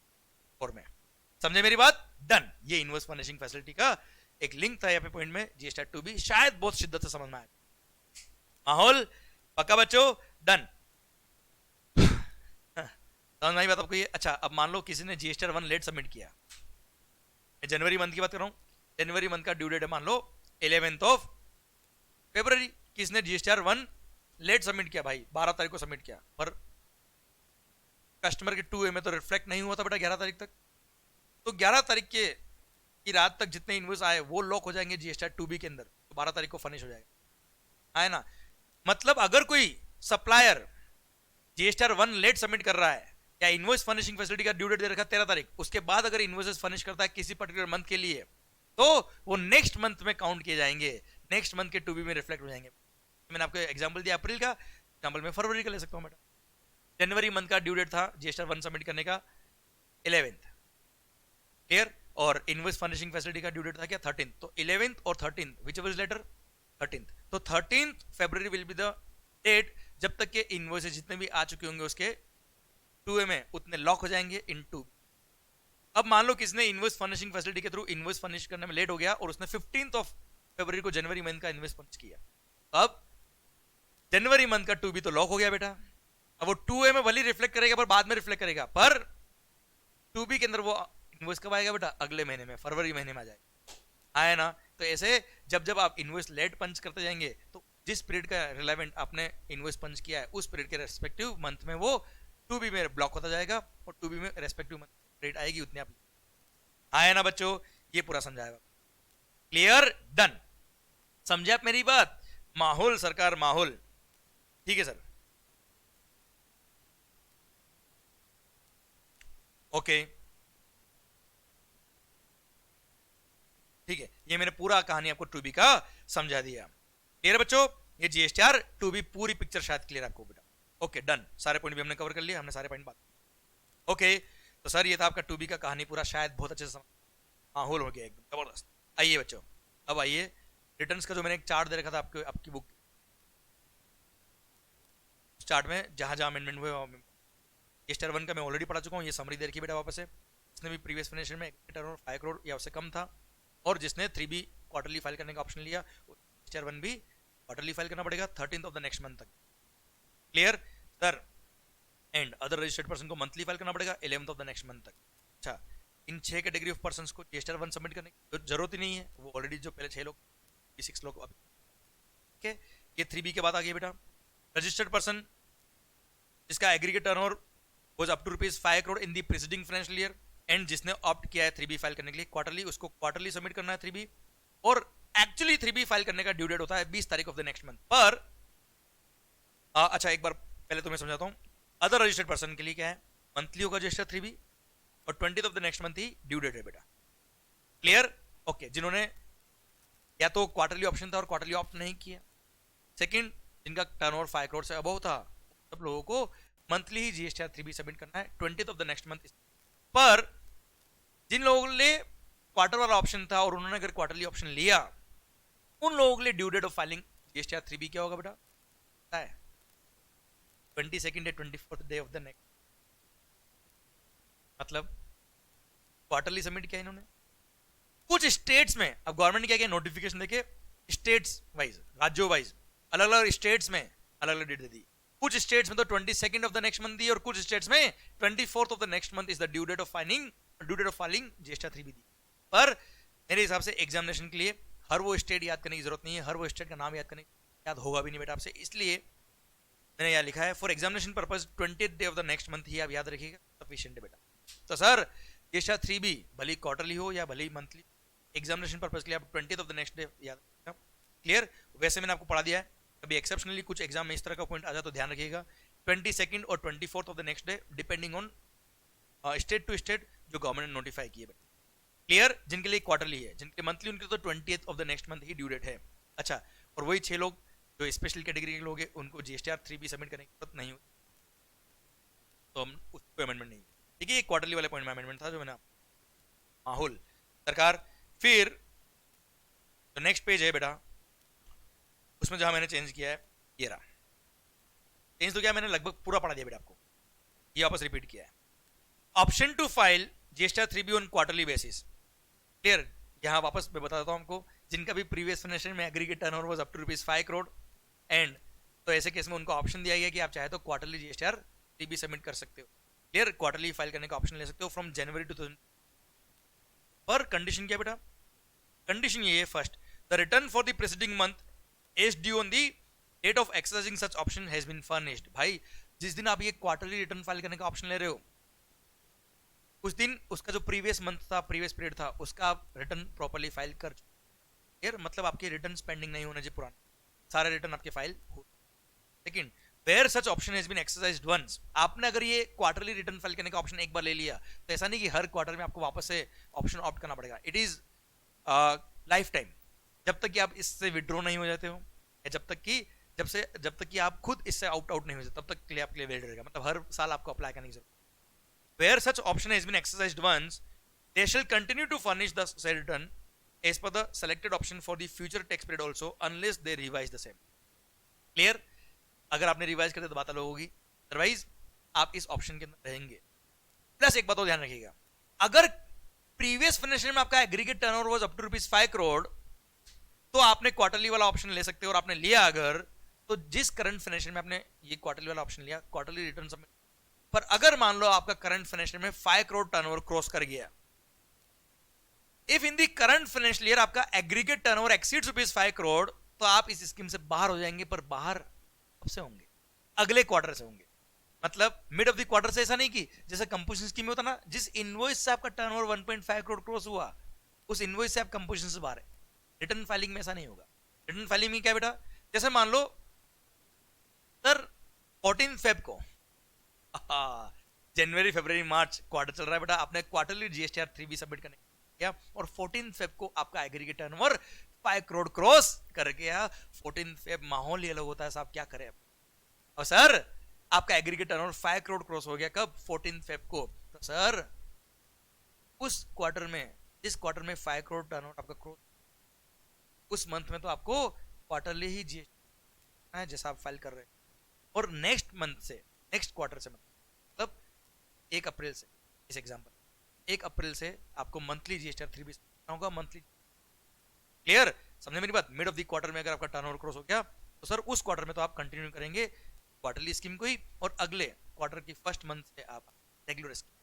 और में, समझे मेरी बात। डन। ये इनवॉइस फर्निशिंग फैसिलिटी का एक लिंक था यहाँ पे पॉइंट में जीएसटीआर 2B, शायद बहुत शिद्दत से समझ में आया। माहौल पक्का बच्चों, डन समझ में आई बात आपको ये। अच्छा अब मान लो किसी ने जीएसटीआर 1 लेट सबमिट किया, मैं जनवरी मंथ की बात कर रहा हूं, जनवरी मंथ का ड्यू डेट है मान लो 11th ऑफ फरवरी। किसने जीएसटीआर 1 लेट सबमिट किया भाई, 12 तारीख को सबमिट किया, पर कस्टमर के 2A में तो रिफ्लेक्ट नहीं हुआ था बेटा 11 तारीख तक। तो 11 तारीख की रात तक जितने इनवॉइस आए वो लॉक हो जाएंगे जीएसटीआर 2B के अंदर, तो 12 तारीख को फर्निश हो जाएगा, है ना। मतलब अगर कोई सप्लायर जीएसटीआर 1 लेट सबमिट कर रहा है या इनवॉइस फर्निशिंग फैसिलिटी का ड्यू डेट दे रखा 13 तारीख, उसके बाद अगर इनवॉइसेस फर्निश करता है किसी पर्टिकुलर मंथ के लिए तो वो नेक्स्ट मंथ में काउंट किए जाएंगे, नेक्स्ट मंथ के 2B में रिफ्लेक्ट हो जाएंगे। मैंने आपको एग्जांपल दिया अप्रैल का, एग्जांपल में फरवरी का ले सकता हूं बेटा। जनवरी मंथ का ड्यू डेट था जीएसटीआर 1 सबमिट करने का 11th, क्लियर। और इनवॉइस फर्निशिंग फैसिलिटी का ड्यू डेट था क्या 13th, तो 11th और 13th which ever is letter 13th, तो 13th February will be the date जब तक के इनवॉइसेस जितने भी आ चुके होंगे उसके 2A में उतने लॉक हो जाएंगे इन 2। अब मान लो किसने इनवॉइस फर्निशिंग फैसिलिटी के थ्रू इनवॉइस फर्निश करने में लेट हो गया और उसने 15th ऑफ फरवरी को जनवरी मंथ का इनवॉइस फर्निश किया, अब जनवरी मंथ का 2B तो लॉक हो गया बेटा। अब वो 2A में भले रिफ्लेक्ट करेगा पर बाद में रिफ्लेक्ट करेगा, पर 2B के अंदर वो इनवॉइस कब आएगा बेटा, अगले महीने में, फरवरी महीने में आ जाएगा, आया ना। तो ऐसे जब जब आप इनवॉइस लेट पंच करते जाएंगे तो जिस पीरियड का रिलेवेंट आपने इनवॉइस पंच किया है उस पीरियड के रेस्पेक्टिव मंथ में वो 2B में ब्लॉक होता जाएगा और 2B में रेस्पेक्टिव मंथ रेट आएगी उतने आप, आया ना बच्चों। ये पूरा समझाएगा, क्लियर, डन। समझे आप मेरी बात। माहौल सरकार माहौल, ठीक है सर, ओके ठीक है। ये मैंने पूरा कहानी आपको 2B का समझा दिया, क्लियर बच्चों। ये जीएसटीआर 2B पूरी पिक्चर शायद क्लियर आपको बेटा, ओके डन। सारे पॉइंट भी हमने कवर कर लिया, हमने सारे पॉइंट बात, ओके। तो सर ये था आपका 2B का कहानी पूरा, शायद बहुत अच्छे से माहौल हो गया एकदम जबरदस्त। आइए बच्चों, अब आइए रिटर्न्स का जो मैंने एक चार्ट दे रखा था आपको आपकी बुक, उस चार्ट में जहां जहां अमेंडमेंट हुए जीएसटीआर 1 का मैं ऑलरेडी पढ़ा चुका हूँ, ये समरी दे रखी बेटा वापस से। इसने भी प्रीवियस फाइनेंशियल में टर्नओवर 5 करोड़ या उससे कम था और जिसने 3B क्वार्टरली फाइल करने का ऑप्शन लिया जीएसटीआर 1 भी क्वार्टरली फाइल करना पड़ेगा 13th of the next month तक, clear sir. And other registered person को मंथली फाइल करना पड़ेगा 11th of the next month तक। अच्छा, इन 6 कैटेगरी ऑफ पर्संस को जीएसटीआर 1 सबमिट करने की जरूरत ही नहीं है, वो ऑलरेडी जो पहले 6 लोग 6 लोग, ओके। ये 3B के बाद आ गया बेटा रजिस्टर्ड पर्सन जिसका aggregate turnover was up to ₹5 crore in the preceding financial year and जिसने ऑप्ट किया है 3B फाइल करने के लिए क्वार्टरली, उसको क्वार्टरली सबमिट करना है 3B। और एक्चुअली 3B फाइल करने का ड्यू डेट होता है 20 तारीख ऑफ द नेक्स्ट मंथ पर। अच्छा एक बार पहले तो मैं समझाता हूं, अदर रजिस्टर्ड पर्सन के लिए क्या है, मंथली होगा रजिस्टर 3B और 20th of the next month ही ड्यू डेट है बेटा, क्लियर, ओके। जिन्होंने या तो क्वार्टरली ऑप्शन था और क्वार्टरली ऑप्ट नहीं किया, सेकंड जिनका टर्नओवर 5 करोड़ से अबव था, सब लोगों को मंथली ही जीएसटीआर 3B सबमिट करना है 20th of the next month. पर जिन लोगों ने क्वार्टर वाला ऑप्शन था और उन्होंने अगर क्वार्टरली ऑप्शन लिया, उन लोगों के लिए due date of filing GSTR 3B क्या होगा बेटा, पता है 22nd या 24th day of the next, मतलब क्वार्टरली सबमिट किया इन्होंने। कुछ स्टेट्स में अब गवर्नमेंट ने क्या किया, नोटिफिकेशन देके स्टेट्स वाइज, राज्यों वाइज अलग अलग स्टेट्स में अलग अलग डेट दे दी। कुछ स्टेट्स में तो 22nd of the next month दी और कुछ स्टेट्स में 24th of the next month is the due date of filing GST 3B दी। पर मेरे हिसाब से एग्जामिनेशन के लिए हर वो स्टेट याद करने की जरूरत नहीं है, हर वो स्टेट का नाम याद करने याद होगा भी नहीं बेटा आपसे, इसलिए मैंने यहाँ लिखा है for examination purpose 20th day of the next month ही आप याद रखिएगा, सफिशिएंट है बेटा। तो सर जीएसटी 3B भले क्वार्टरली हो या भले मंथली, एग्जामिनेशन पर्पज के लिए आप 20th of the next day याद रखिएगा। क्लियर? वैसे मैंने आपको पढ़ा दिया है, कभी एक्सेप्शनली कुछ एग्जाम में इस तरह का पॉइंट आ जाए तो ध्यान रखिएगा। 22nd और 24th of the next day depending on state to state जो गवर्नमेंट ने नोटिफाई किए। क्लियर? जिनके लिए क्वार्टरली है, जिनके मंथली उनके तो 20th of the next month ही ड्यू डेट है। अच्छा, और वही 6 लोग जो स्पेशल कैटेगरी के लोग हैं उनको जीएसटीआर 3B सबमिट करने की जरूरत नहीं होती, तो हम उसको अमेंडमेंट नहीं। ठीक है, ये क्वार्टरली वाले पॉइंट में अमेंडमेंट था जो मैंने माहौल सरकार। फिर जो नेक्स्ट पेज है बेटा उसमें जहां मैंने चेंज किया है ये रहा। चेंज तो क्या मैंने लगभग पूरा पढ़ा दिया बेटा आपको, ये वापस रिपीट किया है। Option to file GSTR 3B on quarterly basis. Clear? यहां वापस मैं बता देता हूं आपको, जिनका भी प्रीवियस फाइनेंशियल में aggregate turnover was up to ₹5 crore and, तो ऐसे केस में उनको ऑप्शन दिया गया कि आप चाहे तो क्वार्टरली जीएसटीआर 3B सबमिट कर सकते हो। क्लियर? क्वार्टरली फाइल करने का ऑप्शन ले सकते हो फ्रॉम जनवरी 2000। पर कंडीशन क्या बेटा? कंडीशन ये है, first the return for the preceding month is due on the date of exercising such option has been furnished। भाई जिस दिन आप ये क्वार्टरली रिटर्न फाइल करने का ऑप्शन ले रहे हो उस दिन उसका जो प्रीवियस मंथ था, प्रीवियस पीरियड था, उसका आप रिटर्न प्रॉपर्ली फाइल कर चुके, मतलब आपके रिटर्न पेंडिंग नहीं होने चाहिए, पुराने सारे रिटर्न आपके फाइल हो। लेकिन where such option has been exercised once, आपने अगर ये क्वार्टरली रिटर्न फाइल करने का ऑप्शन एक बार ले लिया तो ऐसा नहीं कि हर क्वार्टर में आपको वापस से ऑप्शन ऑप्ट करना पड़ेगा। इट इज लाइफ टाइम, जब तक कि आप इससे विड्रॉ नहीं हो जाते हो, या जब तक कि आप खुद इससे आउट नहीं हो जाते, तब तक के लिए आपके लिए वैलिड रहेगा। मतलब हर साल आपको अप्लाई करने की जरूरत। Where such option has been exercised once, they shall continue to furnish the said return as per the selected option for the future tax period also unless they revise the same। Clear? अगर आपने revise करते तो बात अलग होगी, otherwise आप इस option के अंदर रहेंगे। प्लस एक बात और ध्यान रखिएगा, अगर प्रीवियस फाइनेंशियल में आपका aggregate turnover was up to ₹5 crore तो आपने क्वार्टरली वाला ऑप्शन ले सकते हो, और आपने लिया अगर, तो जिस करंट फाइनेंशियल में आपने ये क्वार्टरली वाला ऑप्शन लिया, क्वार्टरली रिटर्न सबमिट। पर अगर मान लो आपका करंट फाइनेंशियल में 5 करोड़ टर्नओवर क्रॉस कर गया, if in the current financial year आपका एग्रीगेट टर्नओवर एक्सीड्स ₹5 करोड़ तो आप इस स्कीम से बाहर हो जाएंगे। पर बाहर कब से होंगे? अगले क्वार्टर से होंगे। मतलब मिड ऑफ द क्वार्टर से, ऐसा नहीं कि जैसे कंपोजिशन स्कीम में होता ना, जिस इनवॉइस से आपका टर्नओवर 1.5 करोड़ क्रॉस हुआ उस इनवॉइस से आप कंपोजिशन से बाहर है। रिटर्न फाइलिंग में ऐसा नहीं होगा। रिटर्न फाइलिंग में क्या बेटा, जैसे मान लो सर 14 फेब को जनवरी फरवरी मार्च क्वार्टर चल रहा है बेटा, आपने क्वार्टरली जीएसटीआर 3B सबमिट करने किया और 14 फेब को आपका एग्रीगेट टर्नओवर 5 करोड़ क्रॉस कर गया। 14 फेब माहौल ये अलग होता है साहब, क्या करें। और सर आपका एग्रीगेट टर्नओवर 5 करोड़ क्रॉस हो गया कब? 14 फेब को। तो सर उस क्वार्टर में, जिस क्वार्टर में 5 करोड़ टर्नओवर आपका क्रॉस, उस मंथ में तो आपको क्वार्टरली ही जीएसटी है जैसा आप फाइल कर रहे हैं। और नेक्स्ट मंथ से, नेक्स्ट क्वार्टर से, मतलब 1 अप्रैल से, इस एग्जांपल 1 अप्रैल से आपको मंथली जीएसटीआर 3B होगा, मंथली। क्लियर? समझे मेरी बात? मिड ऑफ द क्वार्टर में अगर आपका टर्नओवर क्रॉस हो गया तो सर उस क्वार्टर में तो आप कंटिन्यू करेंगे क्वार्टरली स्कीम को ही, और अगले क्वार्टर की फर्स्ट मंथ से आप regular scheme.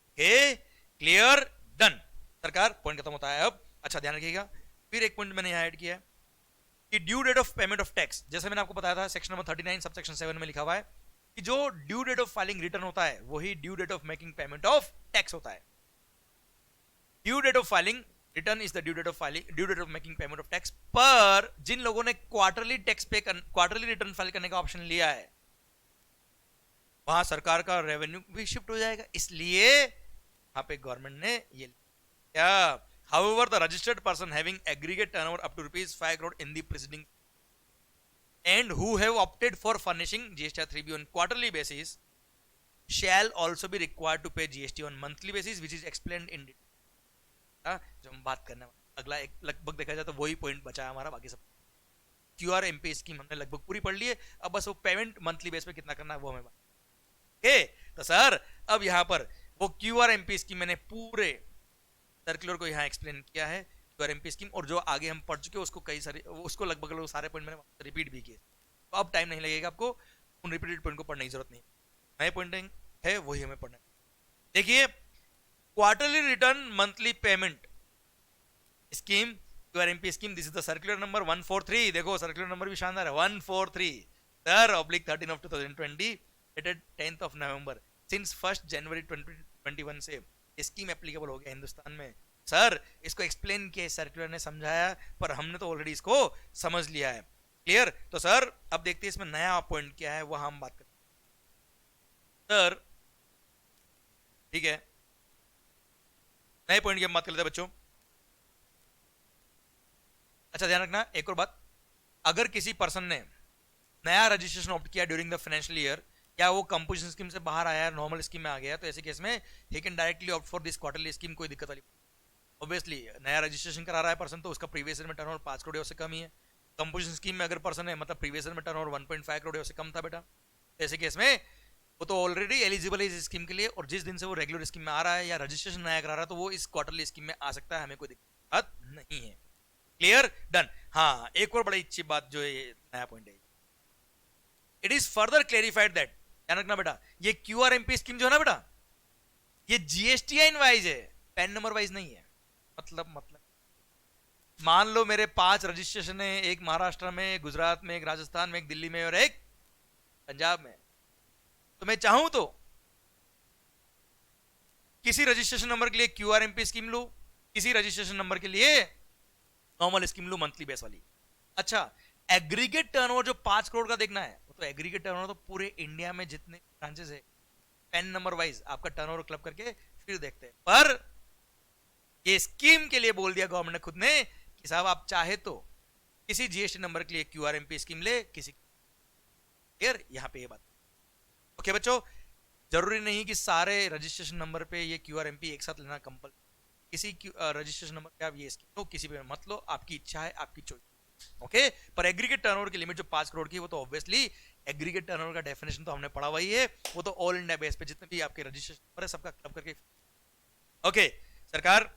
Okay, clear, done. सरकार पॉइंट खत्म होता है अब। अच्छा ध्यान रखिएगा, फिर एक पॉइंट मैंने यहाँ ऐड किया है कि due date of payment of tax. जैसे मैंने आपको बताया था सेक्शन नंबर 39 सब सेक्शन 7 में लिखा हुआ है कि जो due date of filing return होता है वही due date of making payment of tax होता है। Due date of filing return is the due date of filing, due date of making payment of tax. पर जिन लोगों ने quarterly tax pay quarterly return file करने का option लिया है वहां सरकार का रेवेन्यू भी शिफ्ट हो जाएगा, इसलिए यहां पे गवर्नमेंट ने ये क्या, however the registered person having aggregate turnover up to ₹5 crore in the preceding and who have opted for furnishing GST 3B on quarterly basis shall also be required to pay GST on monthly basis which is explained in detail। जो हम बात करने अगला एक लगभग देखा जाए तो वही पॉइंट बचा है हमारा, बाकी सब QRMP स्कीम हमने लगभग पूरी पढ़ ली है। अब बस वो पेमेंट मंथली बेस पे कितना करना है वो हमें तो सर अब यहाँ पर वो QRMP स्कीम मैंने पूरे सर्कुलर को यहाँ एक्सप्लेन किया है, QRMP स्कीम, और जो आगे हम पढ़ चुके हैं उसको कई सारे, उसको लगभग सारे पॉइंट मैंने रिपीट भी किए। तो अब टाइम नहीं लगेगा आपको, उन रिपीटेड पॉइंट को पढ़ने की जरूरत नहीं, नए पॉइंट है वही हमें पढ़ना है। देखिए, quarterly return monthly payment scheme, QRMP scheme, this is the circular number 143। देखो सर्कुलर नंबर भी शानदार है, 143 sir oblique 13 of 2020 dated 10th of November. Since 1st जनवरी 2021 से स्कीम एप्लीकेबल हो गया हिंदुस्तान में। सर इसको एक्सप्लेन किया सर्कुलर ने, समझाया, पर हमने तो ऑलरेडी इसको समझ लिया है। क्लियर? तो सर अब देखते हैं इसमें नया पॉइंट क्या है, वह हम बात करते हैं। सर ठीक है, नए पॉइंट की हम बात कर लेते हैं बच्चों। अच्छा ध्यान रखना एक और बात, अगर किसी पर्सन ने नया रजिस्ट्रेशन ऑप्ट किया ड्यूरिंग द फाइनेंशियल ईयर, या वो कंपोजिशन स्कीम से बाहर आया, नॉर्मल स्कीम में आ गया, तो ऐसे केस में he can directly opt for this quarterly scheme. कोई दिक्कत वाली, ऑब्वियसली नया रजिस्ट्रेशन करा रहा है पर्सन तो उसका प्रीवियस ईयर में टर्नओवर 5 करोड़ से कम ही है। कंपोजिशन स्कीम में अगर पर्सन है, मतलब प्रीवियस ईयर में टर्नओवर 1.5 करोड़ से कम था बेटा, तो ऐसे केस में वो तो ऑलरेडी एलिजिबल है इस स्कीम के लिए, और जिस दिन से वो रेगुलर स्कीम में आ रहा है या रजिस्ट्रेशन नया करा रहा है, तो वो इस क्वार्टरली स्कीम में आ सकता है, हमें कोई दिक्कत नहीं है। क्लियर? डन। हाँ, एक और बड़ी अच्छी बात जो है, नया पॉइंट है, it is further clarified that, ध्यान रखना बेटा, ये क्यूआरएमपी स्कीम जो है ना बेटा, ये जीएसटीआई वाइज है, पैन नंबर वाइज नहीं है। मतलब मान लो मेरे 5 रजिस्ट्रेशन है, एक महाराष्ट्र में, गुजरात में, एक राजस्थान में, एक दिल्ली में और एक पंजाब में, तो मैं चाहूं तो किसी रजिस्ट्रेशन नंबर के लिए क्यूआरएमपी स्कीम लू, किसी रजिस्ट्रेशन नंबर के लिए नॉर्मल स्कीम लू मंथली बेस वाली। अच्छा, एग्रीगेट टर्नओवर जो 5 करोड़ का देखना है, वो तो एग्रीगेट टर्नओवर तो पूरे इंडिया में जितने ब्रांचेस है, पैन नंबर वाइज आपका टर्नओवर क्लब करके फिर देखते हैं। पर ये स्कीम के लिए बोल दिया गवर्नमेंट ने खुद ने कि साहब आप चाहे तो किसी जीएसटी नंबर के लिए क्यूआरएमपी स्कीम ले, किसी क्लियर? यहां पे ये बात ओके बच्चों, जरूरी नहीं कि सारे रजिस्ट्रेशन नंबर पे ये क्यूआरएमपी एक साथ लेना कंपल, किसी रजिस्ट्रेशन नंबर पे आप ये स्कीम लो, किसी पे मत लो, आपकी इच्छा है, आपकी चॉइस। ओके, पर एग्रीगेट टर्नओवर की लिमिट जो 5 करोड़ की, वो तो ऑब्वियसली एग्रीगेट टर्नओवर का डेफिनेशन तो हमने पढ़ा हुआ ही है, वो तो ऑल इंडिया बेस पे जितने भी आपके रजिस्ट्रेशन नंबर है सबका क्लब करके। ओके सरकार,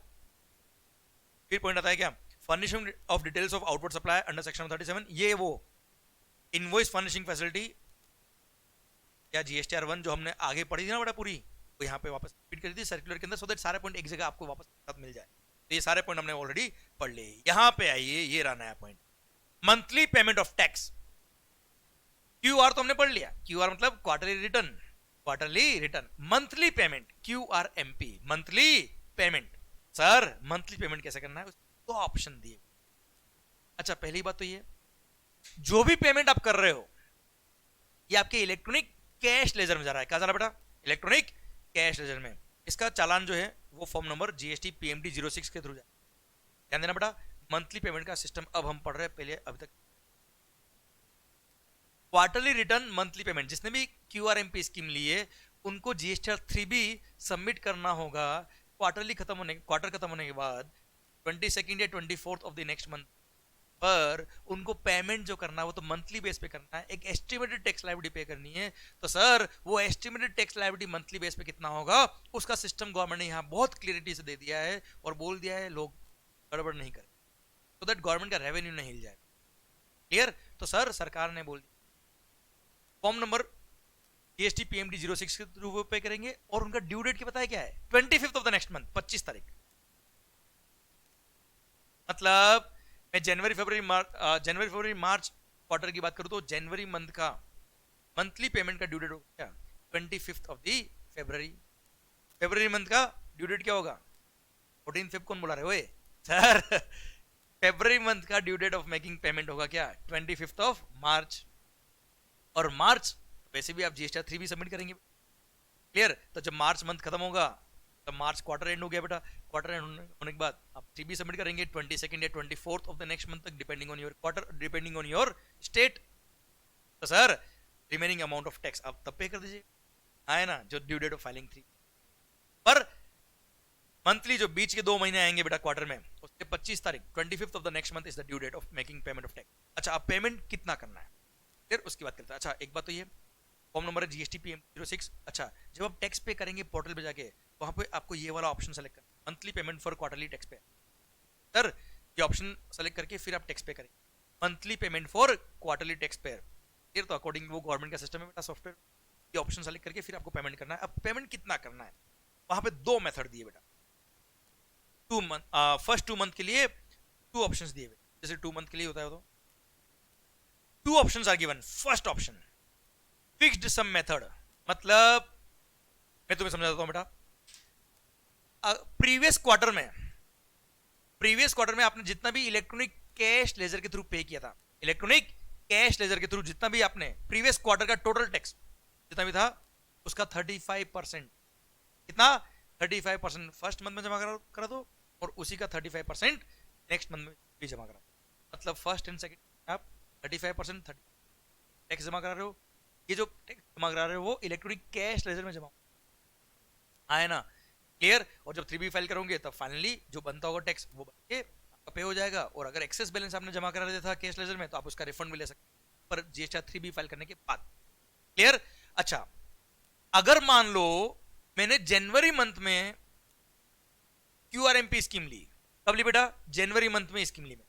फिर पॉइंट आता है क्या, furnishing of details of outward supply under section 37, ये वो इनवॉइस फर्निशिंग फैसिलिटी या जीएसटीआर 1 जो हमने आगे पढ़ी थी ना बेटा पूरी, वो यहाँ पे वापस रिपीट करी थी सर्कुलर के अंदर, सो दैट सारे पॉइंट एक जगह आपको वापस साथ मिल जाए। तो ये सारे पॉइंट हमने ऑलरेडी पढ़ लिए। यहाँ पे आइए, ये रहा नया point, monthly payment of tax. QR तो हमने पढ़ लिया, क्यूआर मतलब quarterly return, quarterly return. Monthly payment QRMP, monthly payment. Sir monthly payment कैसे करना है, तो ऑप्शन दिए। अच्छा पहली बात तो ये, जो भी पेमेंट आप कर रहे हो ये आपके इलेक्ट्रॉनिक कैश लेजर में जा रहा है। क्या जा रहा है बेटा? इलेक्ट्रॉनिक कैश लेजर में। इसका चालान जो है वो फॉर्म नंबर जीएसटी पीएमडी 06 के थ्रू जाए। ध्यान देना बेटा, मंथली पेमेंट का सिस्टम अब हम पढ़ रहे हैं, पहले अभी तक क्वार्टरली रिटर्न मंथली पेमेंट। जिसने भी क्यूआरएमपी स्कीम ली है उनको जीएसटीआर 3 भी सबमिट करना होगा क्वार्टर खत्म होने के बाद 22nd या 24th of the next month पर उनको पेमेंट जो करना है वो तो मंथली बेस पे करना है, एक एस्टिमेटेड टैक्स लायबिलिटी पे करनी है। तो सर वो estimated tax liability monthly base पे कितना होगा, उसका सिस्टम गवर्नमेंट ने यहाँ बहुत क्लियरिटी से दे दिया है और बोल दिया है लोग गड़बड़ नहीं करें, तो दैट गवर्नमेंट का रेवेन्यू नहीं हिल जाए। क्लियर? तो सर सरकार ने बोल दिया फॉर्म नंबर जीएसटी पीएमडी 06 के थ्रू पे करेंगे, और उनका ड्यू डेट क्या पता है क्या है? 25th of the next month, 25 तारीख। मतलब मैं जनवरी फरवरी मार्च क्वार्टर की बात करूं तो जनवरी मंथ का मंथली पेमेंट का ड्यू डेट होगा क्या? 25th of the February month का ड्यू डेट क्या होगा? 14 फेब कौन बोला रहे हो सर? फरवरी मंथ का due date of making payment होगा क्या? 25th of March. और मार्च वैसे भी आप जीएसटी 3 भी सबमिट करेंगे। क्लियर? तो जब मार्च मंथ खत्म होगा तब मार्च क्वार्टर एंड हो गया बेटा, क्वार्टर एंड होने के बाद आप 3 भी सबमिट करेंगे 22nd या 24th of the next month तक, depending on your quarter, depending on your state. तो sir remaining amount of tax आप तब पे कर दीजिए, आए ना, जो ड्यू डेट ऑफ फाइलिंग 3 पर मंथली जो बीच के 2 महीने आएंगे बेटा क्वार्टर में, उसके 25 तारीख 25th of the next month is the due date of making payment of tax. अच्छा अब पेमेंट कितना करना है फिर उसकी बात करते हैं। अच्छा एक बात तो ये फॉर्म नंबर है जीएसटी पीएम 06। अच्छा जब आप टैक्स पे करेंगे पोर्टल पे जाके, वहां पे आपको ये वाला ऑप्शन सेलेक्ट करना, monthly payment for quarterly tax पे। सर ये ऑप्शन सेलेक्ट करके फिर आप टैक्स पे करेंगे, monthly payment for quarterly tax पे। फिर तो अकॉर्डिंग वो गवर्नमेंट का सिस्टम है बेटा, सॉफ्टवेयर ये ऑप्शन सेलेक्ट करके फिर आपको पेमेंट करना है। अब पेमेंट कितना करना है, वहां पे दो मेथड दिए बेटा। 2 मंथ, फर्स्ट 2 मंथ के लिए 2 ऑप्शंस दिए हुए, जैसे 2 मंथ के लिए होता है तो 2 options are given. First option fixed sum method, मतलब मैं तुम्हें समझा देता हूं बेटा। प्रीवियस क्वार्टर में आपने जितना भी इलेक्ट्रॉनिक कैश लेजर के थ्रू पे किया था, इलेक्ट्रॉनिक कैश लेजर के थ्रू जितना भी आपने प्रीवियस क्वार्टर का टोटल टैक्स जितना भी था उसका 35%, कितना 35% फर्स्ट मंथ में जमा करा दो और उसी का 35% नेक्स्ट मंथ में भी जमा करा। मतलब फर्स्ट एंड सेकंड आप 35% टैक्स जमा करा रहे हो। ये जो टैक्स जमा करा रहे हो वो इलेक्ट्रॉनिक कैश लेजर में जमा आए ना, क्लियर। और जब 3B फाइल करोगे तब फाइनली जो बनता होगा टैक्स वो बन के आपका पे हो जाएगा। और अगर एक्सेस बैलेंस आपने जमा करा दिया था कैश लेजर में तो आप उसका रिफंड भी ले सकते पर GST 3B फाइल करने के बाद, क्लियर। अच्छा, अगर मान लो मैंने जनवरी मंथ में QRMP स्कीम ली, कब ली बेटा, जनवरी मंथ में स्कीम ली मैं।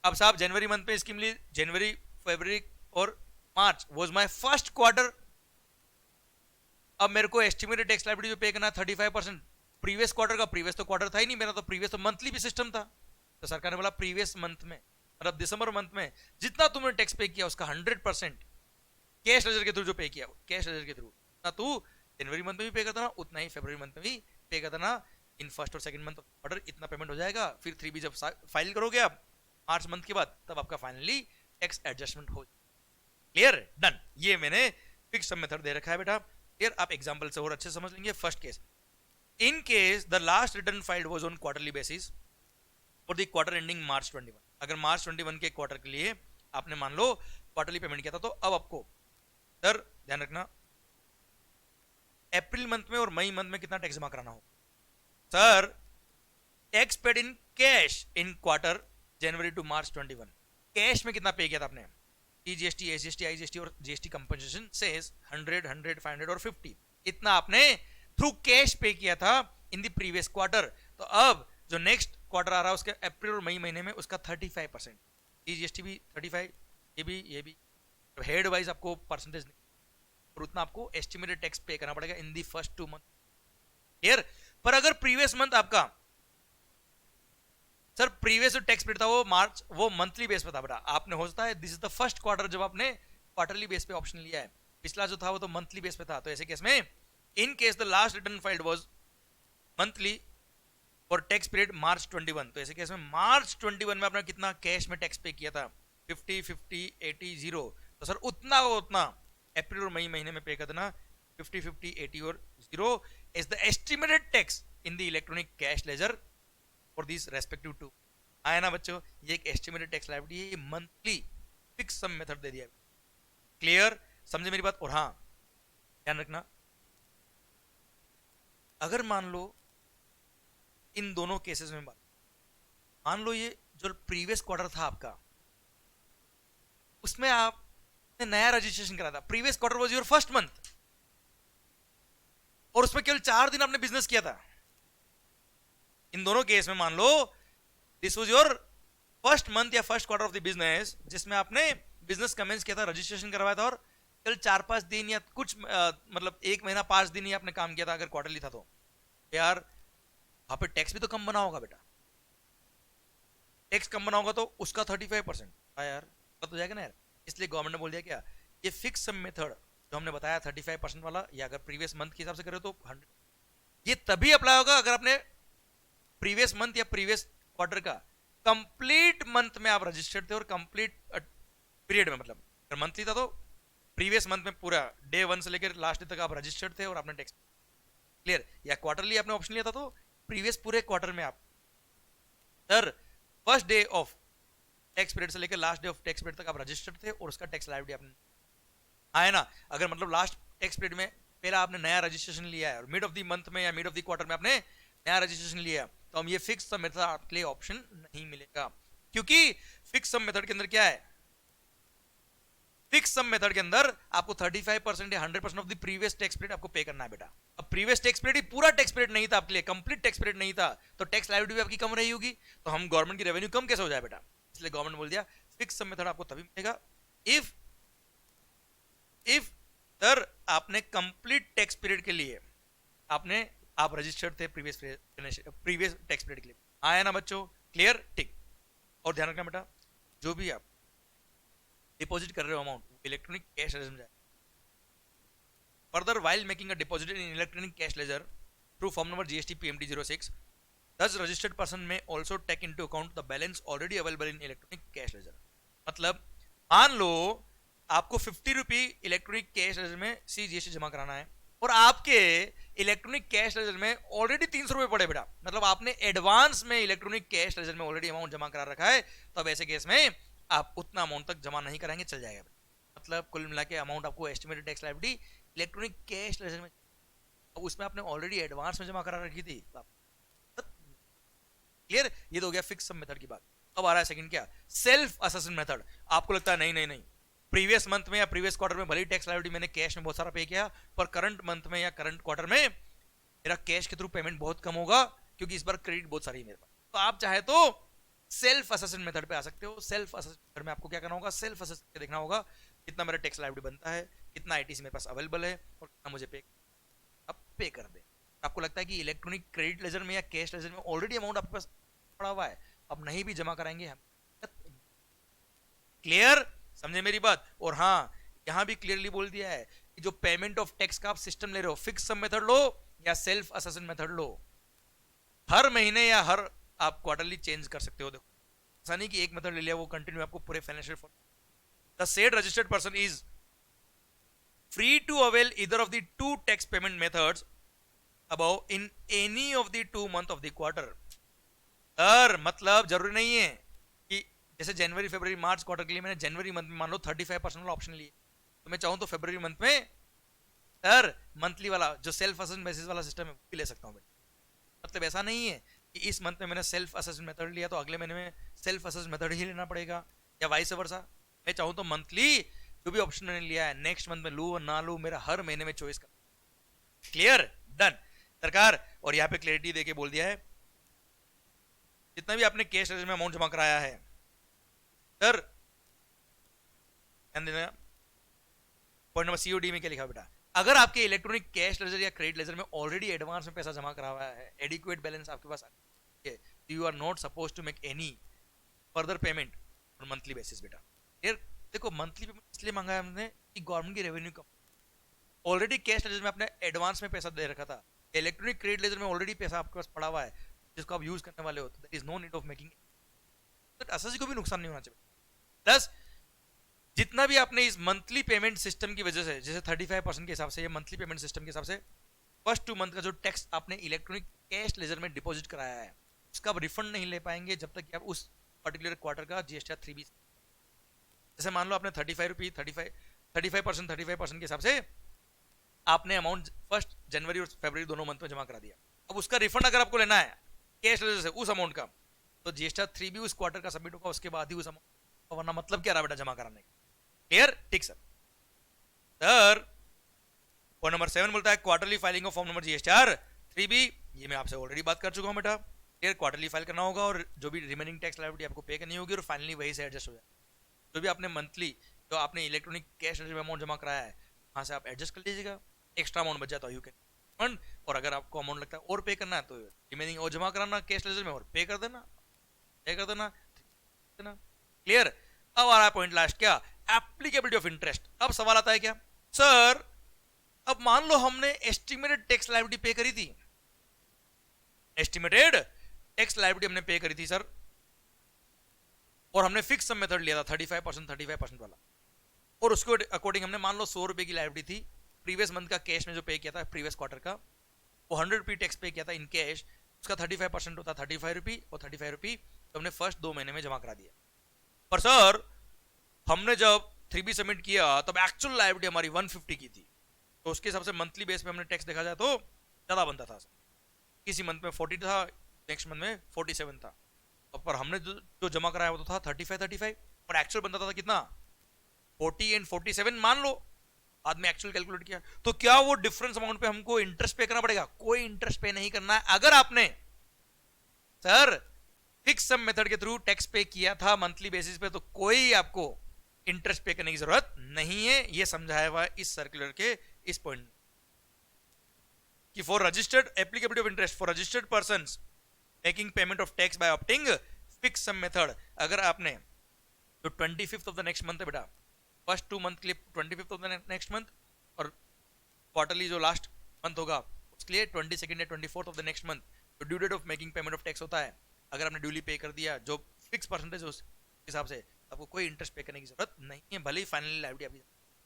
अब साहब जनवरी मंथ में स्कीम ली, जनवरी फरवरी और मार्च वाज माय फर्स्ट क्वार्टर। अब मेरे को एस्टिमेटेड टैक्स लायबिलिटी जो पे करना है 35%, प्रीवियस क्वार्टर का, प्रीवियस तो क्वार्टर था ही नहीं मेरा, तो प्रीवियस तो मंथली भी सिस्टम था। तो सरकार ने बोला प्रीवियस मंथ में मतलब दिसंबर मंथ में जितना तुमने टैक्स पे किया उसका 100% कैश लेजर के थ्रू जो पे किया, कैश लेजर के थ्रू ना तू जनवरी मंथ में भी पे करता ना उतना ही फरवरी मंथ में भी पे करता ना। इन फर्स्ट और सेकंड मंथ ऑर्डर इतना पेमेंट हो जाएगा। फिर 3B जब फाइल करोगे आप मार्च मंथ के बाद तब आपका फाइनली टैक्स एडजस्टमेंट हो, क्लियर, डन। ये मैंने फिक्स सम मेथड दे रखा है बेटा, क्लियर। आप एग्जांपल से और अच्छे समझ लेंगे। First case, in case the last return filed was on quarterly basis for the quarter ending March 21। अगर March 21 के क्वार्टर के लिए आपने मान लो क्वार्टरली पेमेंट किया था तो अब आपको सर ध्यान रखना अप्रैल मंथ में और मई मंथ में कितना टैक्स जमा कराना हो। Sir tax paid in cash in quarter January to March 21, cash में कितना पे किया था आपने, GST, SGST, IGST और GST कंपनसेशन सेज 100, 100, 500 और 50, इतना आपने थ्रू कैश पे किया था इन द प्रीवियस क्वार्टर। तो अब जो नेक्स्ट क्वार्टर आ रहा है उसके अप्रैल और मई महीने में उसका 35%, GST भी 35, ये भी हेड वाइज आपको परसेंटेज नहीं और उतना आपको एस्टिमेटेड टैक्स पे करना पड़ेगा इन दी फर्स्ट 2 मंथ, क्लियर। पर अगर प्रीवियस मंथ आपका सर प्रीवियस जो टैक्स पेड था वो मार्च वो मंथली बेस पे था बेटा, आपने हो सकता है this is the first quarter जब आपने क्वार्टरली बेस पे ऑप्शन लिया है, पिछला जो था वो तो मंथली बेस पे था। तो ऐसे केस में in case the last return filed was monthly और टैक्स पीरियड March 21, तो ऐसे केस में March 21 में आपने कितना कैश में टैक्स पे किया था 50, 50, 80, 0, तो सर उतना अप्रैल और मई महीने में पे कर देना 50, 50, 80 और 0 is the estimated tax in the electronic cash ledger for this respective to. आया ना बच्चों, ये एक एस्टिमेटेड टैक्स लायबिलिटी है, ये मंथली फिक्स सम मेथड दे दिया, क्लियर, समझे मेरी बात। और हाँ ध्यान रखना अगर मान लो इन दोनों केसेस में बात, मान लो ये जो प्रीवियस क्वार्टर था आपका उसमें आपने नया रजिस्ट्रेशन करा था, previous quarter was your first month और उसमें केवल 4 दिन आपने बिजनेस किया था। इन दोनों केस में मान लो this was your first month या first quarter of the business जिसमें आपने बिजनेस कमेंस किया था, रजिस्ट्रेशन करवाया था और केवल 4-5 दिन या कुछ मतलब 1 महीना 5 दिन ही आपने काम किया था अगर क्वार्टरली था तो यार वहां पे टैक्स भी तो कम बना होगा बेटा, टैक्स कम बना होगा तो उसका 35%, हाँ यार तो जाएगा ना यार। इसलिए गवर्नमेंट ने बोल दिया क्या, ये फिक्स सम मेथड जो हमने बताया 35% वाला, या अगर प्रीवियस मंथ के हिसाब से करें तो 100, ये तभी अप्लाई होगा अगर आपने प्रीवियस मंथ या प्रीवियस क्वार्टर का कंप्लीट मंथ में आप रजिस्टर्ड थे और कंप्लीट पीरियड में, मतलब अगर मंथली था तो प्रीवियस मंथ में पूरा डे 1 से लेकर लास्ट डे तक आप रजिस्टर्ड थे और आपने टैक्स, क्लियर। या क्वार्टरली आपने ऑप्शन लिया था तो प्रीवियस पूरे क्वार्टर में आप sir first day of tax period से लेकर last day of tax period तक आप रजिस्टर्ड थे और उसका टैक्स लायबिलिटी आपने आया ना। अगर मतलब लास्ट टैक्स पीरियड में पहला आपने नया रजिस्ट्रेशन लिया है और मिड ऑफ द मंथ में या मिड ऑफ द क्वार्टर में आपने नया रजिस्ट्रेशन लिया है तो हम ये फिक्स सम मेथड आपके लिए ऑप्शन नहीं मिलेगा, क्योंकि फिक्स सम मेथड के अंदर क्या है, फिक्स सम मेथड के अंदर आपको 35% या 100% of the previous tax period आपको पे करना है बेटा। अब प्रीवियस टैक्स पीरियड ही पूरा टैक्स पीरियड नहीं था आपके लिए, कंप्लीट टैक्स पीरियड नहीं था, तो टैक्स लायबिलिटी भी आपकी कम रही होगी, तो हम गवर्नमेंट की रेवेन्यू कम कैसे हो जाए बेटा। इसलिए गवर्नमेंट बोल दिया फिक्स सम मेथड आपको तभी मिलेगा इफ इफ सर आपने कंप्लीट टैक्स पीरियड के लिए आप रजिस्टर्ड थे प्रीवियस टैक्स पीरियड के लिए। आया ना बच्चों? क्लियर? टिक। और ध्यान रखना बेटा, जो भी आप डिपॉजिट कर रहे हो अमाउंट इलेक्ट्रॉनिक कैश लेजर में जाए। Further while making a deposit in electronic cash laser through form number GST PMT 06, thus registered person may also take into account the balance already available in electronic cash ledger। मतलब मान लो आपको 50 रुपी electronic cash laser में CGST जमा कराना है और आपके electronic cash laser में ऑलरेडी 300 रुपए पड़े बेटा, मतलब आपने एडवांस में इलेक्ट्रॉनिक कैश लेजर में ऑलरेडी अमाउंट जमा करा रखा है, तो अब ऐसे केस में आप उतना अमाउंट तक जमा नहीं कराएंगे, चल जाएगा। मतलब कुल मिला के अमाउंट आपको estimated tax liability electronic cash laser में, उसमें आपने ऑलरेडी एडवांस में जमा करा रखी थी। क्लियर? ये तो हो गया फिक्स सम मेथड की बात। अब आ रहा है सेकंड क्या, सेल्फ असेसमेंट मेथड। आपको लगता है नहीं नहीं नहीं, प्रीवियस मंथ में या प्रीवियस क्वार्टर में भले ही टैक्स लायबिलिटी मैंने कैश में बहुत सारा पे किया, पर करंट मंथ में या करंट क्वार्टर में मेरा कैश के थ्रू पेमेंट बहुत कम होगा क्योंकि इस बार क्रेडिट बहुत सारी है मेरे पास। तो आप चाहे तो सेल्फ असेसमेंट मेथड पे आ सकते हो। सेल्फ असेसमेंट मेथड में आपको क्या करना होगा, सेल्फ असेस करके देखना होगा कितना मेरा टैक्स लायबिलिटी बनता है, कितना आईटीसी मेरे पास अवेलेबल है और कितना मुझे पे, अब पे कर दे। आपको लगता है कि इलेक्ट्रॉनिक क्रेडिट लेजर में या कैश लेजर में ऑलरेडी अमाउंट आपके पास पड़ा हुआ है, अब नहीं भी जमा कराएंगे हम। क्लियर? समझे मेरी बात? और हाँ, यहां भी क्लियरली बोल दिया है कि जो पेमेंट ऑफ टैक्स का आप सिस्टम ले रहे हो, फिक्स सम मेथड लो या सेल्फ असेसमेंट मेथड लो, हर महीने या हर आप क्वार्टरली चेंज कर सकते हो। देखो ऐसा नहीं कि एक मेथड ले लिया वो कंटिन्यू आपको पूरे financial. The said registered person is free to avail either of the two tax payment methods above in any of the 2 month of the quarter. Sir मतलब जरूरी नहीं है कि जैसे जनवरी फरवरी मार्च क्वार्टर के लिए मैंने जनवरी मंथ में मान लो 35% वाला ऑप्शन लिए, तो मैं चाहूं तो फरवरी मंथ में सर मंथली वाला जो सेल्फ असेसमेंट बेसिस वाला सिस्टम है वो भी ले सकता हूं। मतलब ऐसा नहीं है कि इस मंथ में मैंने सेल्फ असेसमेंट मेथड लिया तो अगले महीने में सेल्फ असेसमेंट मेथड ही लेना पड़ेगा, या वाइस वर्सा। मैं चाहूं तो मंथली जो भी ऑप्शन मैंने लिया है नेक्स्ट मंथ में लू और ना लू, मेरा हर महीने में चॉइस कर। क्लियर? डन सरकार। और यहाँ पे क्लैरिटी देके बोल दिया है जितना भी आपने कैश लेजर में अमाउंट जमा कराया है सर, ध्यान देना पॉइंट नंबर सीओडी में क्या लिखा बेटा, अगर आपके इलेक्ट्रॉनिक कैश लेजर या क्रेडिट लेजर में ऑलरेडी एडवांस में पैसा जमा करा हुआ है, एडिक्वेट बैलेंस आपके पास है, you are not suppose to make any further payment on monthly basis बेटा। यार देखो मंथली पेमेंट इसलिए मांगा है हमने कि गवर्नमेंट की रेवेन्यू कम, ऑलरेडी कैश लेजर में आपने एडवांस में पैसा दे रखा था, इलेक्ट्रॉनिक क्रेडिट लेजर में ऑलरेडी पैसा आपके पास पड़ा हुआ है जिसको आप यूज करने वाले हो, there is no need of making, SSC को भी नुकसान नहीं होना चाहिए। प्लस जितना भी आपने इस मंथली पेमेंट सिस्टम की वजह से, जैसे 35% के हिसाब से, ये मंथली पेमेंट सिस्टम के हिसाब से फर्स्ट 2 मंथ का जो टैक्स आपने इलेक्ट्रॉनिक कैश लेजर में डिपॉजिट कराया है उसका आप रिफंड नहीं ले पाएंगे जब तक कि आप उस पर्टिकुलर क्वार्टर का जीएसटी 3B, जैसे मान लो आपने 35% के हिसाब से आपने अमाउंट फर्स्ट जनवरी और फरवरी दोनों मंथ में जमा करा दिया, अब उसका रिफंड अगर आपको लेना है कैश लेजर से उस अमाउंट का, तो जीएसटी 3B उस क्वार्टर का सबमिट होगा, उसके बाद ही उस अमाउंट, वरना मतलब क्या रहा बेटा जमा कराने का। क्लियर? ठीक सर। सर पॉइंट नंबर 7 बोलता है quarterly filing of form number GSTR 3B, ये मैं आपसे ऑलरेडी बात कर चुका हूं बेटा। क्लियर? क्वार्टरली फाइल करना होगा और जो भी रिमेनिंग टैक्स लायबिलिटी आपको पे करनी होगी और फाइनली वही से एडजस्ट हो जाए। जो भी आपने मंथली जो आपने इलेक्ट्रॉनिक कैश लेजर में अमाउंट जमा कराया है वहां से आप एडजस्ट कर लीजिएगा, एक्स्ट्रा अमाउंट बच जाता है यू कैन फंड, और अगर आपको अमाउंट लगता है और पे करना है तो रिमेनिंग और जमा कराना कैश लेजर में और पे कर देना। क्लियर? अब आ रहा है पॉइंट लास्ट, क्या, एप्लीकेबिलिटी ऑफ इंटरेस्ट। अब सवाल आता है क्या सर, अब मान लो हमने एस्टिमेटेड टैक्स लायबिलिटी पे करी थी, एस्टिमेटेड टैक्स लायबिलिटी हमने पे करी थी सर, और हमने फिक्स सम मेथड लिया था 35% वाला, और उसके अकॉर्डिंग हमने मान लो 100 रुपए की लायबिलिटी थी, प्रीवियस मंथ का कैश में जो पे किया था प्रीवियस क्वार्टर का वो 100 रुपी टैक्स पे किया था इन कैश, उसका 35% होता 35 रुपी, और 35 रुपी तो हमने फर्स्ट 2 महीने में जमा करा दिया। पर सर हमने जब 3B सबमिट किया तब एक्चुअल लायबिलिटी हमारी 150 की थी, तो उसके हिसाब से मंथली बेस पे हमने टैक्स देखा जाए तो ज्यादा बनता था। किसी मंथ में 40 था, नेक्स्ट मंथ में 47 था, पर हमने जो जमा कराया वो तो था 35 और एक्चुअल बनता था कितना 40 एंड 47 मान लो, बाद में एक्चुअल कैलकुलेट किया, तो क्या वो डिफरेंस अमाउंट पे हमको इंटरेस्ट पे करना पड़ेगा? कोई इंटरेस्ट पे नहीं करना है। अगर आपने सर फिक्स सम मेथड के थ्रू टैक्स पे किया था मंथली बेसिस पे, तो कोई आपको इंटरेस्ट पे करने की जरूरत नहीं है। ये समझाया हुआ इस सर्कुलर के इस पॉइंट कि for registered applicability of interest for registered persons making payment of tax by opting fix sum method. अगर आपने जो 25th of the next month है बेटा, फर्स्ट 2 मंथ के लिए 25th of the next month, और क्वार्टरली जो लास्ट मंथ होगा उसके लिए 22nd या 24th of the next month, तो due date of making payment of tax होता है। अगर आपने ड्यूली पे कर दिया जो फिक्स परसेंटेज उस हिसाब से, आपको कोई इंटरेस्ट पे करने की जरूरत नहीं है, भले ही फाइनली लायबिलिटी आपकी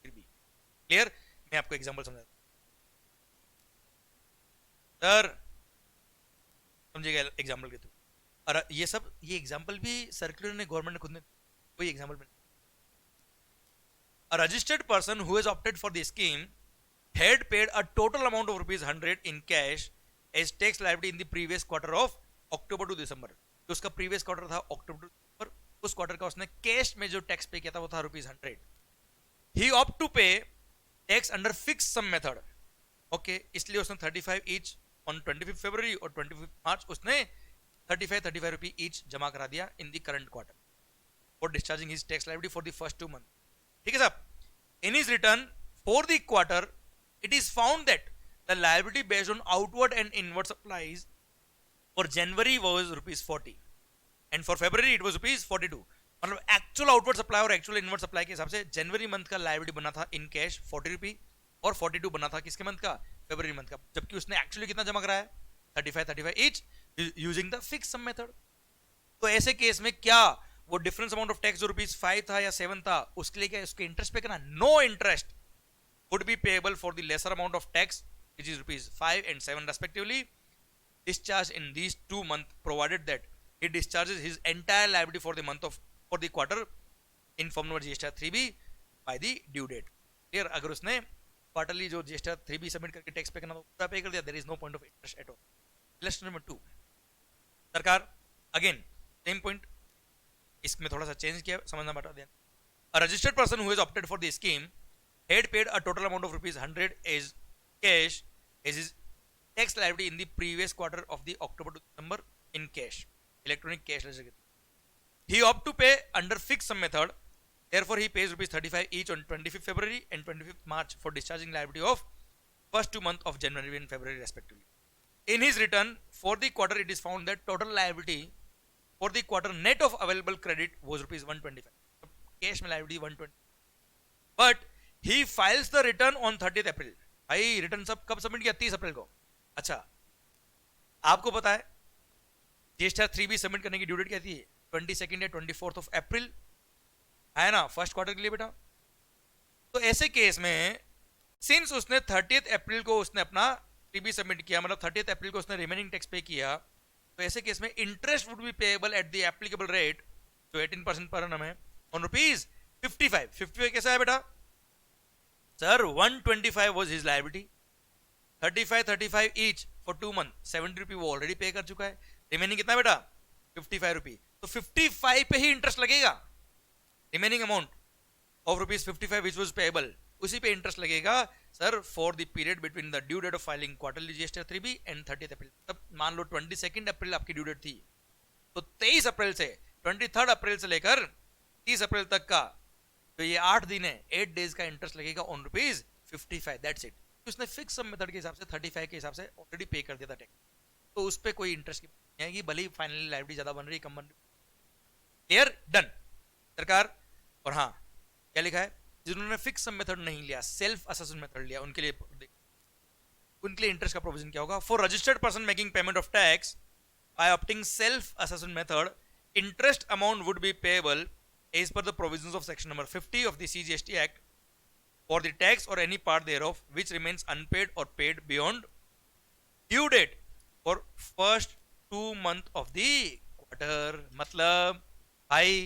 फिर भी। क्लियर? मैं आपको एग्जांपल समझाता हूं सर, समझिएगा एग्जांपल के थ्रू। और ये एग्जांपल भी सर्कुलर ने, गवर्नमेंट ने खुद ने कोई एग्जांपल में, a registered person who has opted for the scheme had paid a total amount of rupees 100 in cash as tax liability in the previous quarter of October to December। तो उसका previous quarter था अक्टूबर to दिसंबर, उस quarter का उसने cash में जो tax पे किया था वो था ₹100। He opt to pay tax under fix sum method. Okay, इसलिए उसने 35 ईच ऑन 25 फरवरी और 25 मार्च उसने 35 रुपी ईच जमा करा दिया in the current quarter for discharging his tax liability for the first 2 month. ठीक है साहब। In his return for the quarter it is found that the liability based on outward and inward supplies for January was ₹40 and for February it was ₹42। मतलब actual outward supply और actual inward supply के हिसाब से जनवरी month का liability बना था in cash ₹40 और 42 बना था किसके मंथ का? फरवरी मंथ का। जबकि उसने एक्चुअली कितना जमा कराया? 35 each using the fix sum method. तो ऐसे केस में क्या वो डिफरेंस अमाउंट ऑफ टैक्स जो ₹5 था या 7 था, उसके लिए क्या उसके इंटरेस्ट पे करना? No interest would be payable for the lesser amount of tax which is ₹5 and 7 respectively discharged in these 2 months provided that he discharges his entire liability for the month of for the quarter in form number GST 3B by the due date। clear? अगर उसने quarterly जो GST 3B submit करके tax पे करना तो पूरा पे कर दिया, there is no point of interest at all। Lesson number 2, सरकार अगेन सेम पॉइंट, इसमें थोड़ा सा चेंज किया, समझना बता दें। A registered person who has opted for the scheme had paid a total amount of ₹100 as cash as his tax liability in the previous quarter of the October to December in cash, electronic cash ledger। He opt to pay under fixed sum method, therefore he pays ₹35 each on 25th February and 25th March for discharging liability of first 2 months of January and February respectively। In his return for the quarter it is found that total liability for the quarter net of available credit was ₹125। cash में liability 120, but he files the return on 30th April। भाई return सब कब submit किया? 30 अप्रैल को। अच्छा, आपको पता है GST 3B सबमिट करने की ड्यू डेट क्या थी? 22nd या 24th ऑफ अप्रैल है ना, फर्स्ट क्वार्टर के लिए बेटा। तो ऐसे केस में सिंस उसने 30th अप्रैल को उसने अपना 3B सबमिट किया, मतलब 30th अप्रैल को उसने रिमेनिंग टैक्स पे किया, तो ऐसे केस में interest would be payable at the applicable rate जो 18% पर annum है ऑन ₹55। 55 कैसा है बेटा? Sir 125 was his liability, 35 each for 2 months, ₹70 वो ऑलरेडी पे कर चुका है, रिमेनिंग कितना बेटा? ₹55। तो 55 पे ही इंटरेस्ट लगेगा, remaining amount of ₹55 which was payable, उसी पे इंटरेस्ट लगेगा sir for the period between the due date of filing quarterly GST 3B and 30th April. तब मान लो 22nd अप्रैल आपकी ड्यू डेट थी, तो 23 अप्रैल से 23rd अप्रैल से लेकर 30 अप्रैल तक का तो ये 8 दिन है, 8 डेज का इंटरेस्ट लगेगा ऑन ₹55। That's it. उसने फिक्स सम मेथड के हिसाब से 35 के हिसाब से ऑलरेडी पे कर दिया था टैक्स, तो उस पर कोई इंटरेस्ट नहीं आएगी, भले ही फाइनली लायबिलिटी ज्यादा बन रही कम बन रही। क्लियर? डन सरकार। और हाँ, क्या लिखा है? जिन्होंने फिक्स सम मेथड नहीं लिया, सेल्फ असेसमेंट मेथड लिया, उनके लिए इंटरेस्ट का प्रोविजन क्या होगा? For registered person making payment of tax by opting self assessment method, interest amount would be payable as per the provisions of section number 50 of the CGST Act for the tax or any part thereof which remains unpaid or paid beyond due date for first 2 month of the quarter। मतलब भाई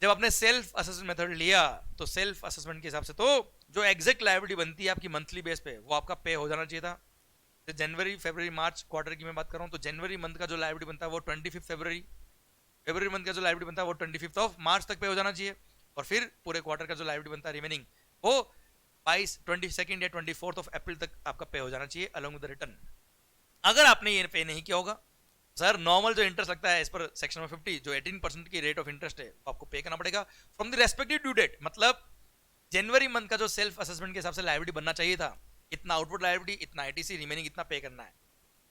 जब आपने self assessment method लिया तो self assessment के हिसाब से तो जो एग्जैक्ट लायबिलिटी बनती है आपकी मंथली बेस पे वो आपका पे हो जाना चाहिए था। तो जनवरी फरवरी मार्च क्वार्टर की मैं बात कर रहा हूँ, तो जनवरी मंथ का जो लायबिलिटी बनता है वो 25 फरवरी, फरवरी मंथ का जो लायबिलिटी बनता है वो 25th ऑफ मार्च तक पे हो जाना चाहिए, और फिर पूरे क्वार्टर का जो लायबिलिटी बनता है रिमेनिंग वो 22nd या 24th ऑफ अप्रैल तक आपका पे हो जाना चाहिए अलोंग विद द रिटर्न। अगर आपने ये पे नहीं किया होगा सर नॉर्मल जो इंटरेस्ट लगता है इस पर सेक्शन नंबर 50 जो 18% की रेट ऑफ इंटरेस्ट है वो आपको पे करना पड़ेगा from the respective due date. मतलब जनवरी मंथ का जो सेल्फ असेसमेंट के हिसाब से लायबिलिटी बनना चाहिए था, इतना आउटपुट लायबिलिटी, इतना आईटीसी, रिमेनिंग इतना पे करना है,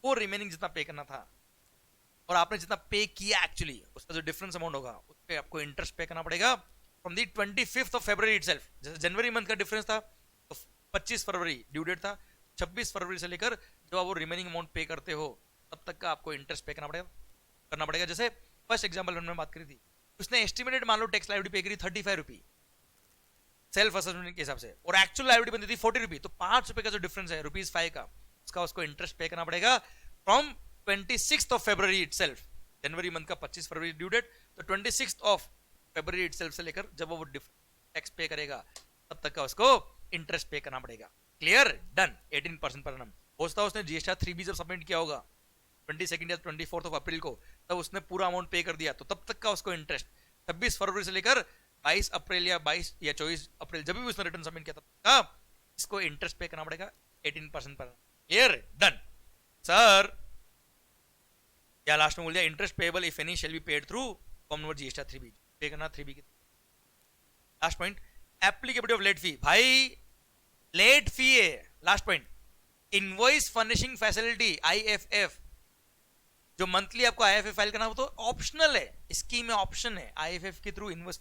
वो रिमेनिंग जितना पे करना था और आपने जितना पे किया एक्चुअली उसका जो डिफरेंस अमाउंट होगा उस पर आपको इंटरेस्ट पे करना पड़ेगा from the 25th of February itself. जैसे जनवरी मंथ का डिफरेंस था तो 25 फरवरी ड्यू डेट था, 26 फरवरी से लेकर जब आप वो रिमेनिंग अमाउंट पे करते हो तब तक का आपको इंटरेस्ट पे करना पड़ेगा। जैसे फर्स्ट एग्जाम्पल हमने बात करी थी, उसने एस्टिमेटेड मान लो टैक्स लायबिलिटी पे करी 35 रुपी सेल्फ असेसमेंट के हिसाब से और एक्चुअल लायबिलिटी बनती थी 40 रुपी, तो 5 रुपए का जो डिफरेंस है ₹5 का उसका उसको इंटरेस्ट पे करना पड़ेगा from 26th of February itself. January month का 25 फरवरी ड्यू डेट, तो 26th ऑफ फरवरी इटसेल्फ से लेकर जब वो टैक्स पे करेगा तब तक का उसको इंटरेस्ट पे करना पड़ेगा। Clear, done. 18% पर annum होता उसने जीएसटी 3B जब सबमिट किया होगा 22 या 24 ऑफ अप्रैल को, तब उसने पूरा अमाउंट पे कर दिया, तो तब तक का उसको इंटरेस्ट 26 फरवरी से लेकर 22 अप्रैल या 22 या 24 अप्रैल जब भी उसने रिटर्न सबमिट किया तब तक का इसको इंटरेस्ट पे करना पड़ेगा 18% पर। Clear, done. सर या लास्ट में बोल दिया interest payable if any shall be paid through form number GST 3B pay करना 3B की। Last point, applicability of late fee. भाई लेट फी है last point, invoice furnishing facility IFF, जो monthly आपको आईएफएफ फाइल करना हो तो optional है, स्कीम में ऑप्शन है आईएफएफ के through invoice.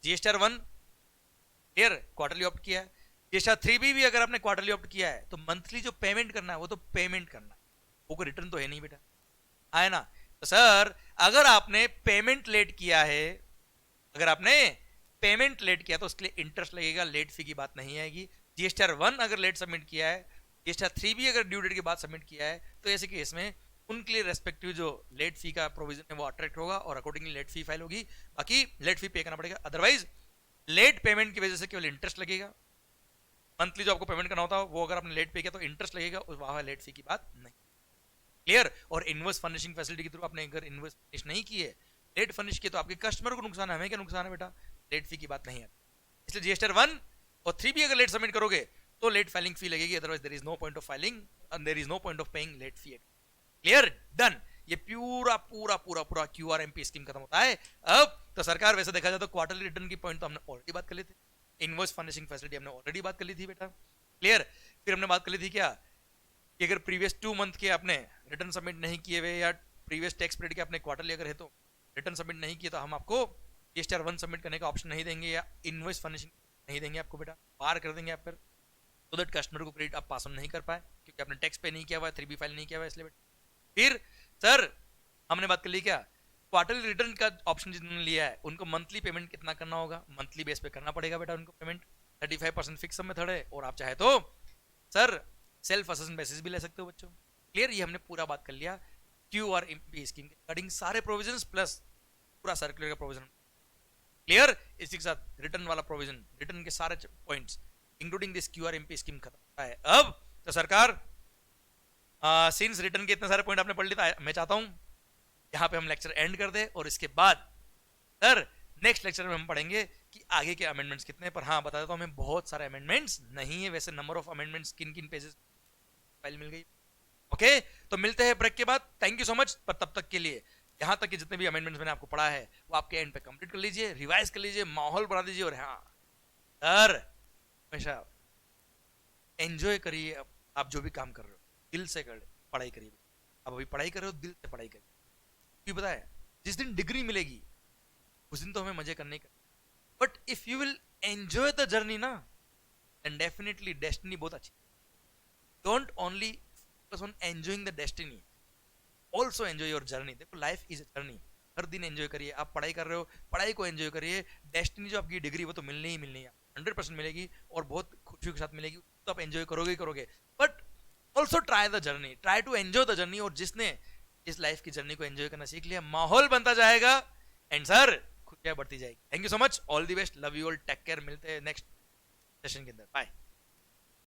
GSTR 1 clear, quarterly opt किया है। जीएसटीआर 3B भी अगर आपने क्वार्टरली ऑप्ट किया है तो मंथली जो पेमेंट करना है वो तो पेमेंट करना है, वो कोई रिटर्न तो है नहीं बेटा, है ना। तो सर अगर आपने पेमेंट लेट किया है, अगर आपने पेमेंट लेट किया तो उसके लिए इंटरेस्ट लगेगा, लेट फी की बात नहीं आएगी। जीएसटीआर 1 अगर लेट सबमिट किया है, जीएसटीआर 3B अगर ड्यू डेट के बाद सबमिट किया है, तो ऐसे केस में उनके लिए रेस्पेक्टिव जो लेट फी का प्रोविजन है वो अट्रैक्ट होगा और अकॉर्डिंगली लेट फी फाइल होगी, बाकी लेट फी पे करना पड़ेगा। अदरवाइज लेट पेमेंट की वजह से केवल इंटरेस्ट लगेगा, मंथली जो आपको पेमेंट करना होता है वो अगर आपने लेट पे किया तो इंटरेस्ट लगेगा, वहां लेट फी की बात नहीं। क्लियर। और इनवॉइस फर्निशिंग फैसिलिटी के थ्रू आपने अगर इनवॉइस फर्निश नहीं की है, लेट फर्निश किए, तो आपके कस्टमर को नुकसान है, हमें क्या नुकसान है बेटा, लेट फी की बात नहीं है। इसलिए जीएसटीआर 1 और 3B अगर लेट सबमिट करोगे तो लेट फाइलिंग फी लगेगी, otherwise there is no point of filing and there is no point of paying late fee. Clear, done. ये पूरा पूरा पूरा पूरा क्यूआरएमपी स्कीम खत्म होता है। अब तो सरकार वैसे देखा जाए तो क्वार्टरली रिटर्न की पॉइंट तो हमने ऑलरेडी बात कर ली थी, इनवॉइस फर्निशिंग फैसिलिटी हमने ऑलरेडी बात कर ली थी बेटा। क्लियर। फिर हमने बात कर ली थी क्या कि अगर प्रीवियस 2 मंथ के आपने रिटर्न सबमिट नहीं किए हुए या प्रीवियस टैक्स पीरियड के आपने क्वार्टरली अगर है तो रिटर्न सबमिट नहीं किए तो हम आपको जीएसटीआर 1 सबमिट करने का ऑप्शन नहीं देंगे या इनवॉइस फर्निशिंग नहीं देंगे आपको बेटा, बाहर कर देंगे आप पर, सो दैट कस्टमर को क्रेडिट आप पास ऑन नहीं कर पाए क्योंकि आपने टैक्स पे नहीं किया हुआ है, 3B फाइल नहीं किया हुआ है, इसलिए बेटा। फिर सर हमने बात कर ली क्या, क्वार्टरली रिटर्न का ऑप्शन जिन्होंने लिया है उनको मंथली पेमेंट कितना करना होगा, मंथली बेस पे करना पड़ेगा बेटा उनको पेमेंट। 35% फिक्स मेथड है और आप चाहे तो सर सेल्फ असेसमेंट बेसिस भी ले सकते हो बच्चों। क्लियर, ये हमने पूरा बात कर लिया क्यूआरएमपी स्कीम के रिगार्डिंग सारे प्रोविजंस प्लस पूरा सर्कुलर का प्रोविजन। क्लियर, इसी के साथ रिटर्न वाला प्रोविजन, रिटर्न के सारे points including this QRMP scheme खत्म होता है। अब तो सरकार सिंस रिटर्न के इतने सारे पॉइंट आपने पढ़ लिया, मैं चाहता हूं यहां पे हम लेक्चर एंड कर दे और इसके बाद सर नेक्स्ट लेक्चर में हम पढ़ेंगे कि आगे के अमेंडमेंट्स कितने हैं। पर हाँ बता देता हूं हमें बहुत सारे अमेंडमेंट्स नहीं है, वैसे नंबर ऑफ अमेंडमेंट्स किन किन पेजेस फाइल मिल गई। ओके, तो मिलते हैं ब्रेक के बाद, थैंक यू सो मच। पर तब तक के लिए यहां तक कि जितने भी अमेंडमेंट्स मैंने आपको पढ़ा है वो आपके एंड पे कंप्लीट कर लीजिए, रिवाइज कर लीजिए, माहौल बना दीजिए। और हाँ सर हमेशा एंजॉय करिए, आप जो भी काम कर रहे हो दिल से कर पढ़ाई करिए। अब अभी पढ़ाई कर रहे हो दिल से पढ़ाई करिए, क्यों पता है जिस दिन डिग्री मिलेगी उस दिन तो हमें मजे करने का, but if you will enjoy the journey ना देन डेफिनेटली डेस्टिनी बहुत अच्छी। Don't only focus on enjoying the destiny, also enjoy your journey. देखो लाइफ इज अ जर्नी, हर दिन एंजॉय करिए। आप पढ़ाई कर रहे हो, पढ़ाई को एंजॉय करिए। डेस्टिनी जो आपकी डिग्री वो तो मिलनी ही मिलनी है, 100% मिलेगी और बहुत खुशी के साथ मिलेगी, तो आप एंजॉय करोगे ही करोगे। But also try the journey, try to enjoy the journey. और जिसने इस लाइफ की जर्नी को एंजॉय करना सीख लिया, माहौल बनता जाएगा एंड सर खुशियां बढ़ती जाएगी। Thank you so much, all the best, love you all, take care. मिलते हैं नेक्स्ट सेशन के अंदर, बाय।